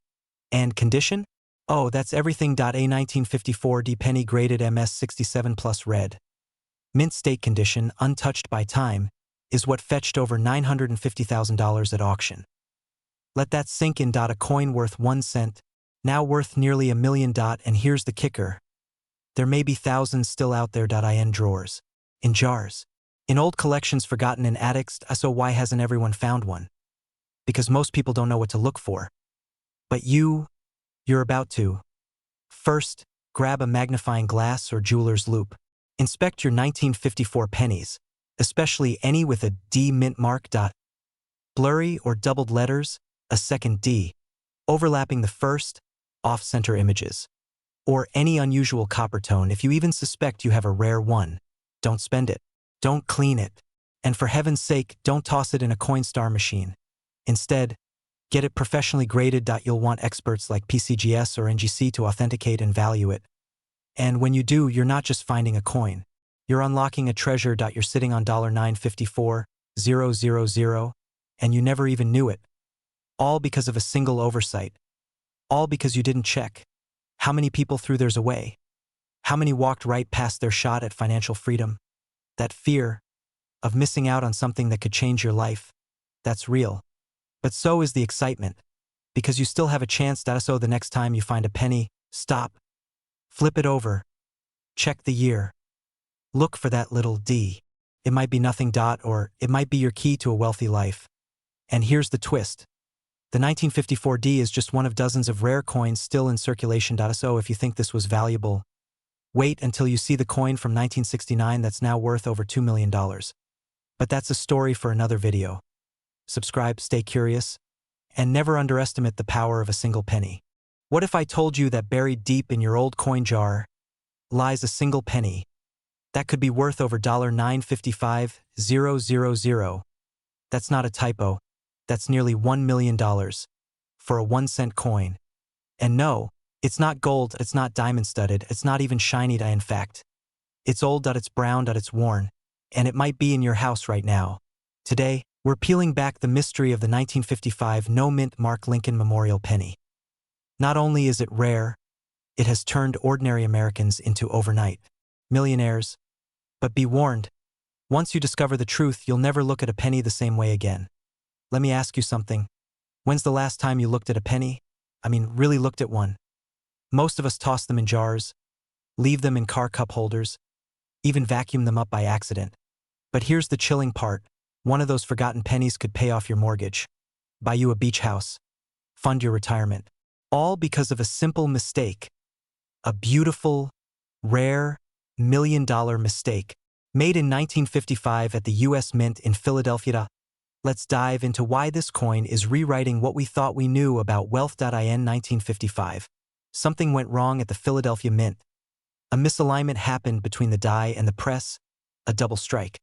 And condition? Oh, that's everything. A 1954 D penny graded MS 67 plus red. Mint state condition, untouched by time, is what fetched over $950,000 at auction. Let that sink in. A coin worth 1 cent, now worth nearly $1 million. And here's the kicker. There may be thousands still out there. In drawers, in jars, in old collections forgotten in attics. So why hasn't everyone found one? Because most people don't know what to look for. But you're about to. First, grab a magnifying glass or jeweler's loupe. Inspect your 1954 pennies, especially any with a D mint mark. Blurry or doubled letters, a second D, overlapping the first, off-center images. Or any unusual copper tone. If you even suspect you have a rare one, don't spend it. Don't clean it. And for heaven's sake, don't toss it in a Coinstar machine. Instead, get it professionally graded. You'll want experts like PCGS or NGC to authenticate and value it. And when you do, you're not just finding a coin. You're unlocking a treasure. You're sitting on $954,000, and you never even knew it. All because of a single oversight. All because you didn't check. How many people threw theirs away? How many walked right past their shot at financial freedom? That fear of missing out on something that could change your life, that's real. But so is the excitement, because you still have a chance. So the next time you find a penny, stop, flip it over, check the year, look for that little D. It might be nothing. Or it might be your key to a wealthy life. And here's the twist. The 1954 D is just one of dozens of rare coins still in circulation. So if you think this was valuable, wait until you see the coin from 1969 that's now worth over $2 million. But that's a story for another video. Subscribe, stay curious, and never underestimate the power of a single penny. What if I told you that buried deep in your old coin jar lies a single penny that could be worth over $955,000? That's not a typo. That's nearly $1 million for a 1-cent coin. And no, it's not gold, it's not diamond-studded, it's not even shiny. In fact, it's old. It's brown. It's worn. And it might be in your house right now. Today, we're peeling back the mystery of the 1955 no mint mark Lincoln Memorial penny. Not only is it rare, it has turned ordinary Americans into overnight millionaires. But be warned, once you discover the truth, you'll never look at a penny the same way again. Let me ask you something. When's the last time you looked at a penny? I mean, really looked at one. Most of us toss them in jars, leave them in car cup holders, even vacuum them up by accident. But here's the chilling part. One of those forgotten pennies could pay off your mortgage, buy you a beach house, fund your retirement. All because of a simple mistake. A beautiful, rare, $1 million mistake made in 1955 at the U.S. Mint in Philadelphia. Let's dive into why this coin is rewriting what we thought we knew about wealth. In 1955, something went wrong at the Philadelphia Mint. A misalignment happened between the die and the press, a double strike.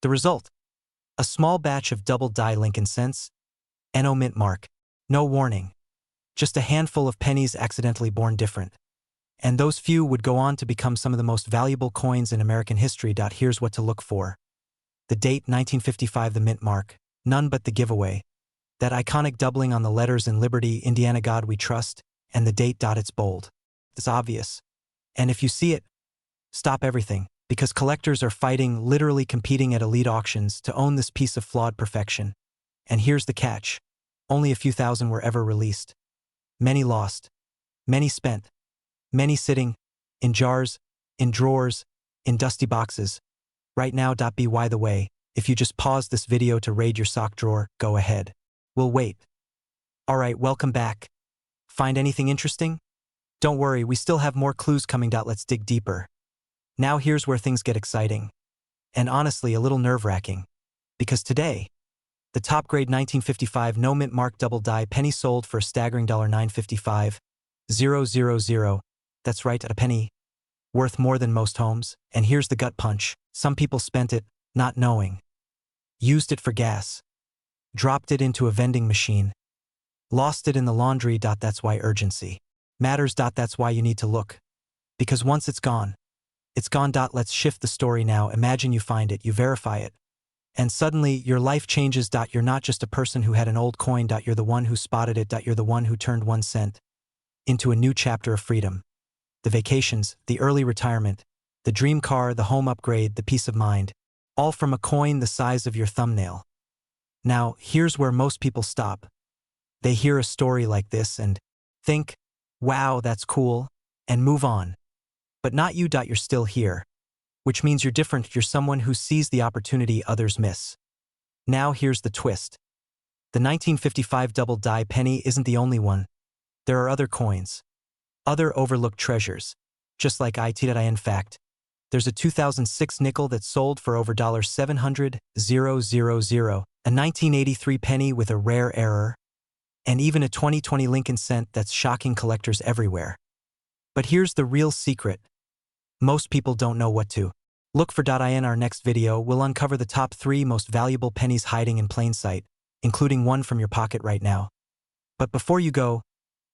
The result? A small batch of double die Lincoln cents, no mint mark, no warning. Just a handful of pennies accidentally born different. And those few would go on to become some of the most valuable coins in American history. Here's what to look for. The date, 1955, the mint mark, none but the giveaway. That iconic doubling on the letters in Liberty, Indiana God We Trust, and the date. It's bold. It's obvious. And if you see it, stop everything. Because collectors are fighting, literally competing at elite auctions to own this piece of flawed perfection. And here's the catch. Only a few thousand were ever released. Many lost. Many spent. Many sitting. In jars. In drawers. In dusty boxes. Right now. By the way, if you just paused this video to raid your sock drawer, go ahead. We'll wait. Alright, welcome back. Find anything interesting? Don't worry, we still have more clues coming. Let's dig deeper. Now here's where things get exciting. And honestly, a little nerve-wracking. Because today, the top-grade 1955 no-mint mark double-die penny sold for a staggering $955,000. That's right, at a penny. Worth more than most homes. And here's the gut punch. Some people spent it, not knowing. Used it for gas. Dropped it into a vending machine. Lost it in the laundry. That's why urgency matters. That's why you need to look. Because once it's gone, it's gone. Let's shift the story now. Imagine you find it, you verify it. And suddenly, your life changes. You're not just a person who had an old coin. You're the one who spotted it. You're the one who turned 1 cent into a new chapter of freedom. The vacations, the early retirement, the dream car, the home upgrade, the peace of mind. All from a coin the size of your thumbnail. Now, here's where most people stop. They hear a story like this and think, wow, that's cool, and move on. But not you. You're still here. Which means you're different. You're someone who sees the opportunity others miss. Now here's the twist. The 1955 double-die penny isn't the only one. There are other coins. Other overlooked treasures. Just like it. In fact, there's a 2006 nickel that sold for over $700,000, a 1983 penny with a rare error, and even a 2020 Lincoln cent that's shocking collectors everywhere. But here's the real secret. Most people don't know what to look for. In our next video, we'll uncover the top 3 most valuable pennies hiding in plain sight, including one from your pocket right now. But before you go,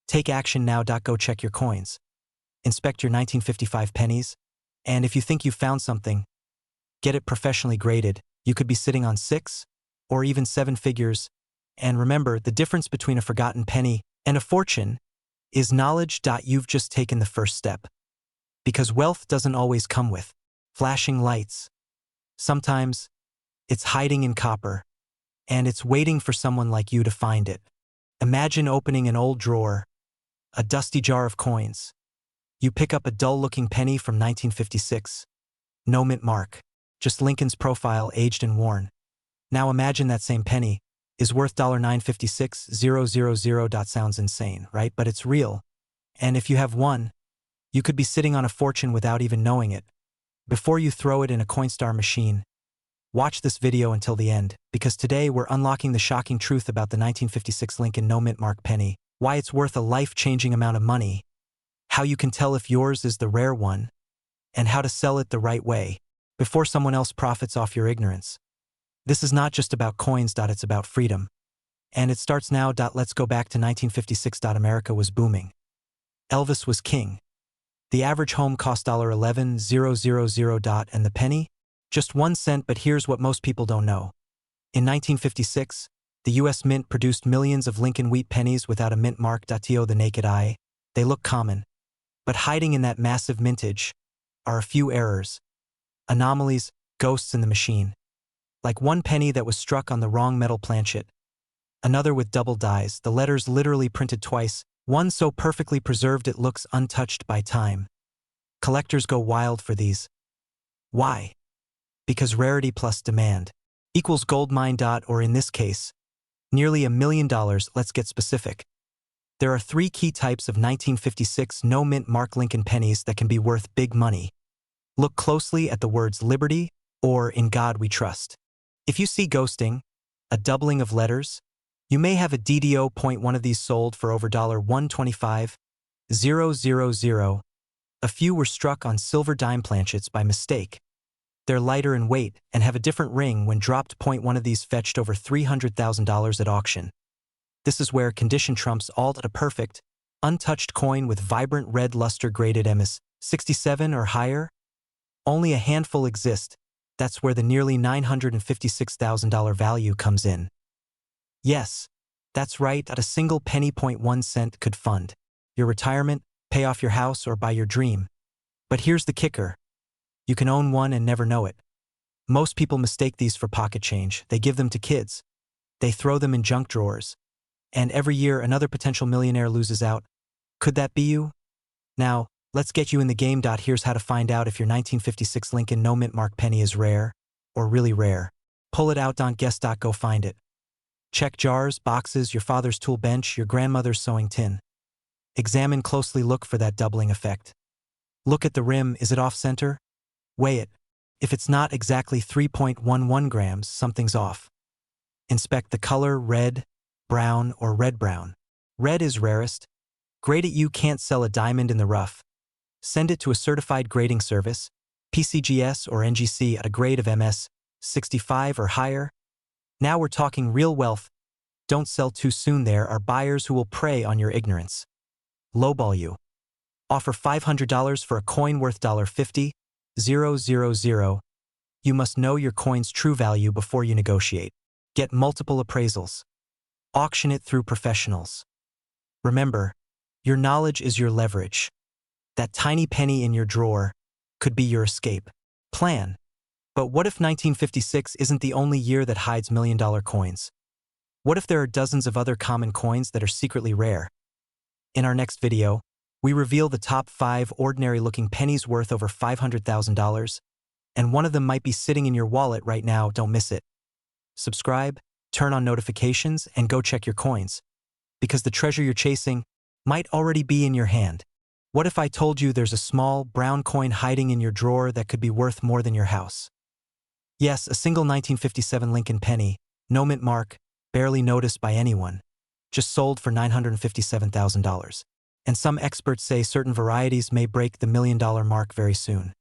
take action now. Go check your coins. Inspect your 1955 pennies, and if you think you found something, get it professionally graded. You could be sitting on 6 or even 7 figures. And remember, the difference between a forgotten penny and a fortune is knowledge. You've just taken the first step. Because wealth doesn't always come with flashing lights. Sometimes it's hiding in copper, and it's waiting for someone like you to find it. Imagine opening an old drawer, a dusty jar of coins. You pick up a dull-looking penny from 1956. No mint mark, just Lincoln's profile aged and worn. Now imagine that same penny is worth $956,000. Sounds insane, right? But it's real. And if you have one, you could be sitting on a fortune without even knowing it. Before you throw it in a Coinstar machine, watch this video until the end, because today we're unlocking the shocking truth about the 1956 Lincoln no mint mark penny, why it's worth a life-changing amount of money, how you can tell if yours is the rare one, and how to sell it the right way before someone else profits off your ignorance. This is not just about coins. It's about freedom. And it starts now. Let's go back to 1956. America was booming. Elvis was king. The average home cost $11,000. And the penny? Just 1 cent. But here's what most people don't know. In 1956, the U.S. Mint produced millions of Lincoln wheat pennies without a mint mark. To the naked eye, they look common. But hiding in that massive mintage are a few errors. Anomalies, ghosts in the machine. Like one penny that was struck on the wrong metal planchet. Another with double dies, the letters literally printed twice, one so perfectly preserved it looks untouched by time. Collectors go wild for these. Why? Because rarity plus demand equals gold mine. Or in this case, nearly $1 million. Let's get specific. There are 3 key types of 1956 no mint mark Lincoln pennies that can be worth big money. Look closely at the words Liberty or In God We Trust. If you see ghosting, a doubling of letters, you may have a DDO. One of these sold for over $125,000. A few were struck on silver dime planchets by mistake. They're lighter in weight and have a different ring when dropped. One of these fetched over $300,000 at auction. This is where condition trumps all. A perfect, untouched coin with vibrant red luster graded MS 67 or higher. Only a handful exist. That's where the nearly $956,000 value comes in. Yes, that's right. At a single penny. 1 cent could fund your retirement, pay off your house, or buy your dream. But here's the kicker. You can own one and never know it. Most people mistake these for pocket change. They give them to kids. They throw them in junk drawers. And every year another potential millionaire loses out. Could that be you? Now, let's get you in the game. Here's how to find out if your 1956 Lincoln no mint mark penny is rare or really rare. Pull it out. Don't guess. Go find it. Check jars, boxes, your father's tool bench, your grandmother's sewing tin. Examine closely. Look for that doubling effect. Look at the rim. Is it off-center? Weigh it. If it's not exactly 3.11 grams, something's off. Inspect the color: red, brown, or red-brown. Red is rarest. Grade it. You can't sell a diamond in the rough. Send it to a certified grading service, PCGS or NGC, at a grade of MS 65 or higher. Now we're talking real wealth. Don't sell too soon. There are buyers who will prey on your ignorance. Lowball you. Offer $500 for a coin worth $50,000. You must know your coin's true value before you negotiate. Get multiple appraisals. Auction it through professionals. Remember, your knowledge is your leverage. That tiny penny in your drawer could be your escape plan. But what if 1956 isn't the only year that hides million-dollar coins? What if there are dozens of other common coins that are secretly rare? In our next video, we reveal the top 5 ordinary-looking pennies worth over $500,000, and one of them might be sitting in your wallet right now. Don't miss it. Subscribe, turn on notifications, and go check your coins, because the treasure you're chasing might already be in your hand. What if I told you there's a small, brown coin hiding in your drawer that could be worth more than your house? Yes, a single 1957 Lincoln penny, no mint mark, barely noticed by anyone, just sold for $957,000. And some experts say certain varieties may break the million-dollar mark very soon.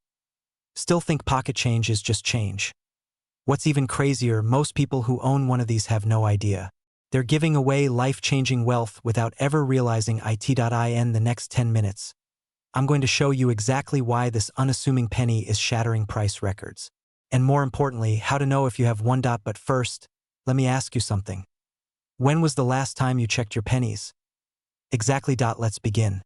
Still think pocket change is just change. What's even crazier, most people who own one of these have no idea. They're giving away life-changing wealth without ever realizing it. In the next 10 minutes, I'm going to show you exactly why this unassuming penny is shattering price records. And more importantly, how to know if you have one. But first, let me ask you something. When was the last time you checked your pennies? Exactly. Let's begin.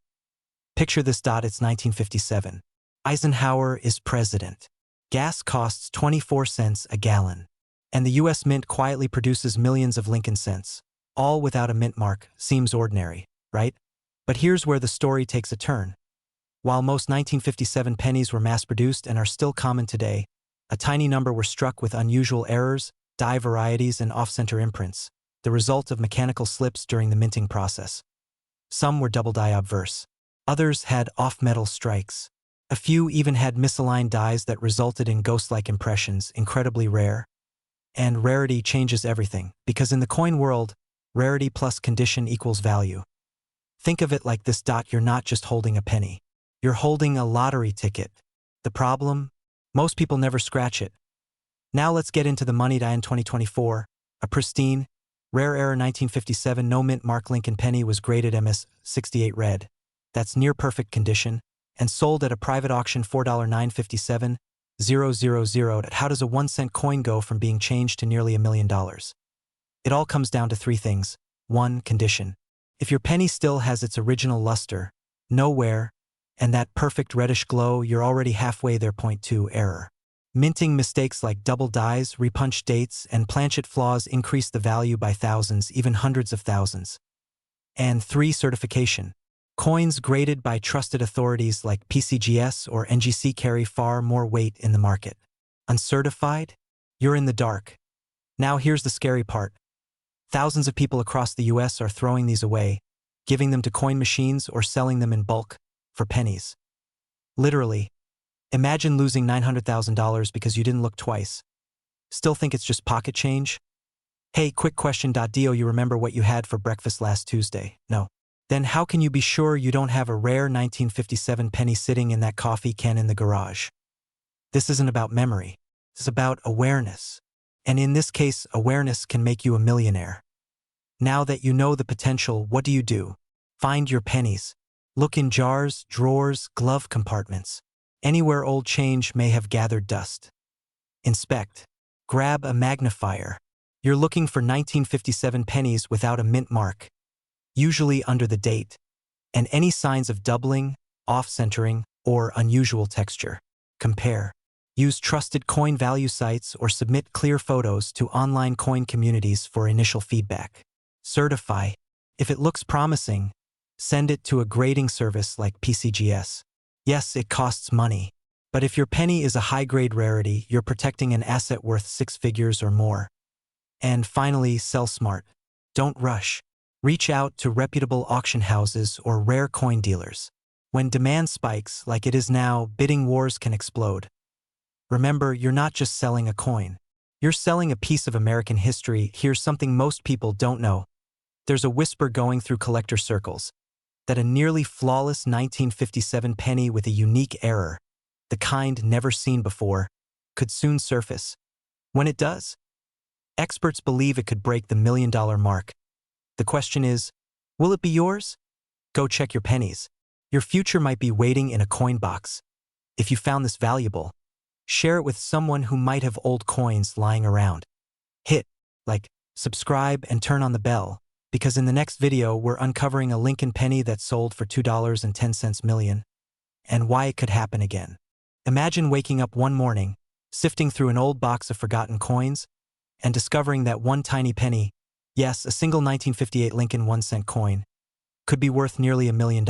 Picture this. It's 1957. Eisenhower is president. Gas costs 24 cents a gallon. And the U.S. Mint quietly produces millions of Lincoln cents, all without a mint mark. Seems ordinary, right? But here's where the story takes a turn. While most 1957 pennies were mass-produced and are still common today, a tiny number were struck with unusual errors, die varieties, and off-center imprints, the result of mechanical slips during the minting process. Some were double-die obverse. Others had off-metal strikes. A few even had misaligned dies that resulted in ghost-like impressions, incredibly rare. And rarity changes everything, because in the coin world, rarity plus condition equals value. Think of it like this. You're not just holding a penny. You're holding a lottery ticket. The problem? Most people never scratch it. Now let's get into the money. In 2024, a pristine, rare error 1957 no mint mark Lincoln penny was graded MS 68 red. That's near perfect condition, and sold at a private auction $4,957,000. How does a 1-cent coin go from being changed to nearly $1 million? It all comes down to 3 things. 1. Condition. If your penny still has its original luster, no wear, and that perfect reddish glow, you're already halfway there. 2. Error. Minting mistakes like double dies, repunched dates, and planchet flaws increase the value by thousands, even hundreds of thousands. And 3. Certification. Coins graded by trusted authorities like PCGS or NGC carry far more weight in the market. Uncertified? You're in the dark. Now here's the scary part. Thousands of people across the US are throwing these away, giving them to coin machines or selling them in bulk for pennies. Literally. Imagine losing $900,000 because you didn't look twice. Still think it's just pocket change? Hey, quick question. Do you remember what you had for breakfast last Tuesday? No. Then how can you be sure you don't have a rare 1957 penny sitting in that coffee can in the garage? This isn't about memory. It's about awareness. And in this case, awareness can make you a millionaire. Now that you know the potential, what do? Find your pennies. Look in jars, drawers, glove compartments. Anywhere old change may have gathered dust. Inspect. Grab a magnifier. You're looking for 1957 pennies without a mint mark, usually under the date, and any signs of doubling, off-centering, or unusual texture. Compare. Use trusted coin value sites or submit clear photos to online coin communities for initial feedback. Certify. If it looks promising, send it to a grading service like PCGS. Yes, it costs money. But if your penny is a high-grade rarity, you're protecting an asset worth 6 figures or more. And finally, sell smart. Don't rush. Reach out to reputable auction houses or rare coin dealers. When demand spikes, like it is now, bidding wars can explode. Remember, you're not just selling a coin. You're selling a piece of American history. Here's something most people don't know. There's a whisper going through collector circles that a nearly flawless 1957 penny with a unique error, the kind never seen before, could soon surface. When it does, experts believe it could break the $1 million mark. The question is, will it be yours? Go check your pennies. Your future might be waiting in a coin box. If you found this valuable, share it with someone who might have old coins lying around. Hit like, subscribe, and turn on the bell, because in the next video we're uncovering a Lincoln penny that sold for $2.10 million, and why it could happen again. Imagine waking up one morning, sifting through an old box of forgotten coins, and discovering that one tiny penny, yes, a single 1958 Lincoln 1-cent coin, could be worth nearly $1 million.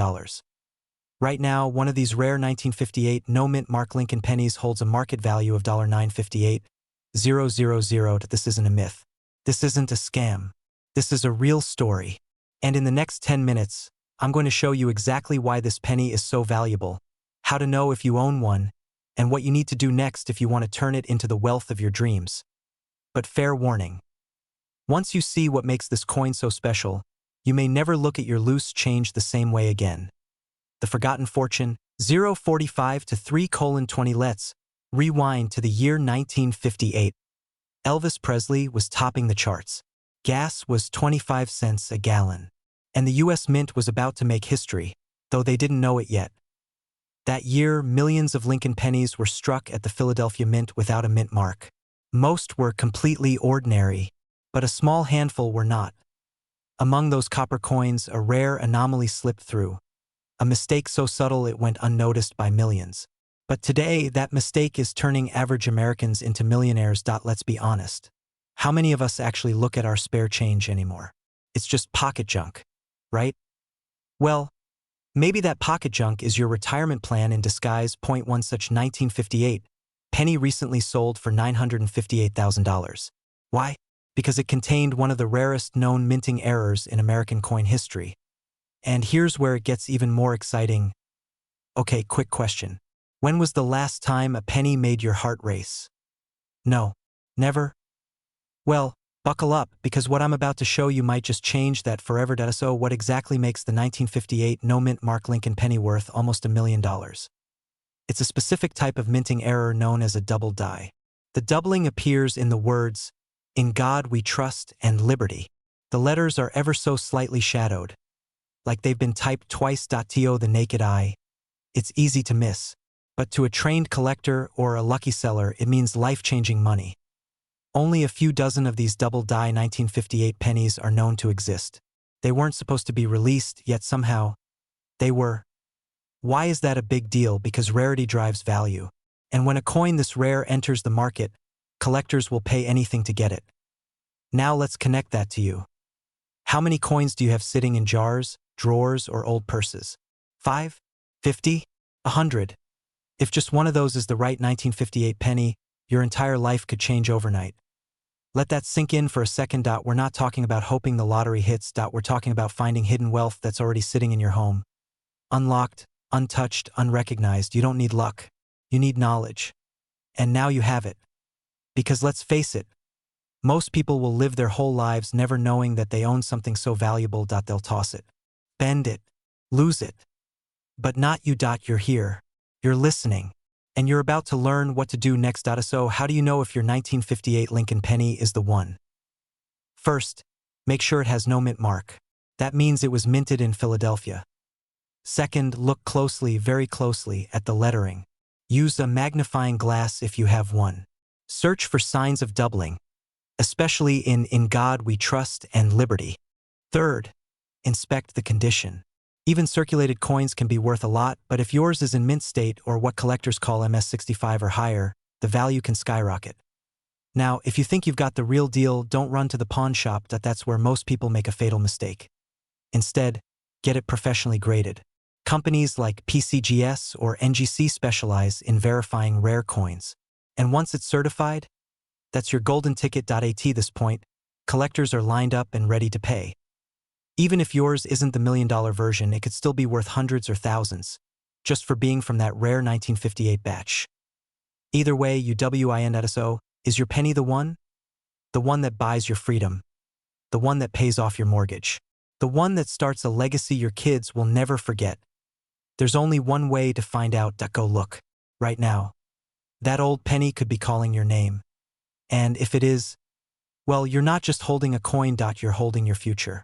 Right now, one of these rare 1958 no-mint mark Lincoln pennies holds a market value of $958,000. This isn't a myth. This isn't a scam. This is a real story. And in the next 10 minutes, I'm going to show you exactly why this penny is so valuable, how to know if you own one, and what you need to do next if you want to turn it into the wealth of your dreams. But fair warning. Once you see what makes this coin so special, you may never look at your loose change the same way again. The Forgotten Fortune, 045 to 3:20. Let's rewind to the year 1958. Elvis Presley was topping the charts. Gas was 25 cents a gallon. And the U.S. Mint was about to make history, though they didn't know it yet. That year, millions of Lincoln pennies were struck at the Philadelphia Mint without a mint mark. Most were completely ordinary, but a small handful were not. Among those copper coins, a rare anomaly slipped through. A mistake so subtle it went unnoticed by millions. But today, that mistake is turning average Americans into millionaires. Let's be honest. How many of us actually look at our spare change anymore? It's just pocket junk, right? Well, maybe that pocket junk is your retirement plan in disguise. Point one such 1958 penny recently sold for $958,000. Why? Because it contained one of the rarest known minting errors in American coin history. And here's where it gets even more exciting. Okay, quick question. When was the last time a penny made your heart race? No. Never? Well, buckle up, because what I'm about to show you might just change that forever. So what exactly makes the 1958 no-mint mark Lincoln penny worth almost $1 million? It's a specific type of minting error known as a double die. The doubling appears in the words, "In God we trust" and "Liberty." The letters are ever so slightly shadowed, like they've been typed twice. To the naked eye, it's easy to miss. But to a trained collector or a lucky seller, it means life-changing money. Only a few dozen of these double-die 1958 pennies are known to exist. They weren't supposed to be released, yet somehow they were. Why is that a big deal? Because rarity drives value. And when a coin this rare enters the market, collectors will pay anything to get it. Now let's connect that to you. How many coins do you have sitting in jars, drawers, or old purses? 5? 50? 100? If just one of those is the right 1958 penny, your entire life could change overnight. Let that sink in for a second. We're not talking about hoping the lottery hits. We're talking about finding hidden wealth that's already sitting in your home. Unlocked, untouched, unrecognized. You don't need luck. You need knowledge. And now you have it. Because let's face it, most people will live their whole lives never knowing that they own something so valuable. They'll toss it, bend it, lose it. But not you. You're here. You're listening. And you're about to learn what to do next. So how do you know if your 1958 Lincoln penny is the one? First, make sure it has no mint mark. That means it was minted in Philadelphia. Second, look closely, very closely, at the lettering. Use a magnifying glass if you have one. Search for signs of doubling, especially in God we trust and Liberty. Third, inspect the condition. Even circulated coins can be worth a lot, but if yours is in mint state or what collectors call MS65 or higher, the value can skyrocket. Now, if you think you've got the real deal, don't run to the pawn shop. That's where most people make a fatal mistake. Instead, get it professionally graded. Companies like PCGS or NGC specialize in verifying rare coins. And once it's certified, that's your golden ticket. At this point, collectors are lined up and ready to pay. Even if yours isn't the $1 million version, it could still be worth hundreds or thousands, just for being from that rare 1958 batch. Either way, UWINSO, is your penny the one? The one that buys your freedom. The one that pays off your mortgage. The one that starts a legacy your kids will never forget. There's only one way to find out. Go look. Right now. That old penny could be calling your name. And if it is, well, you're not just holding a coin. You're holding your future.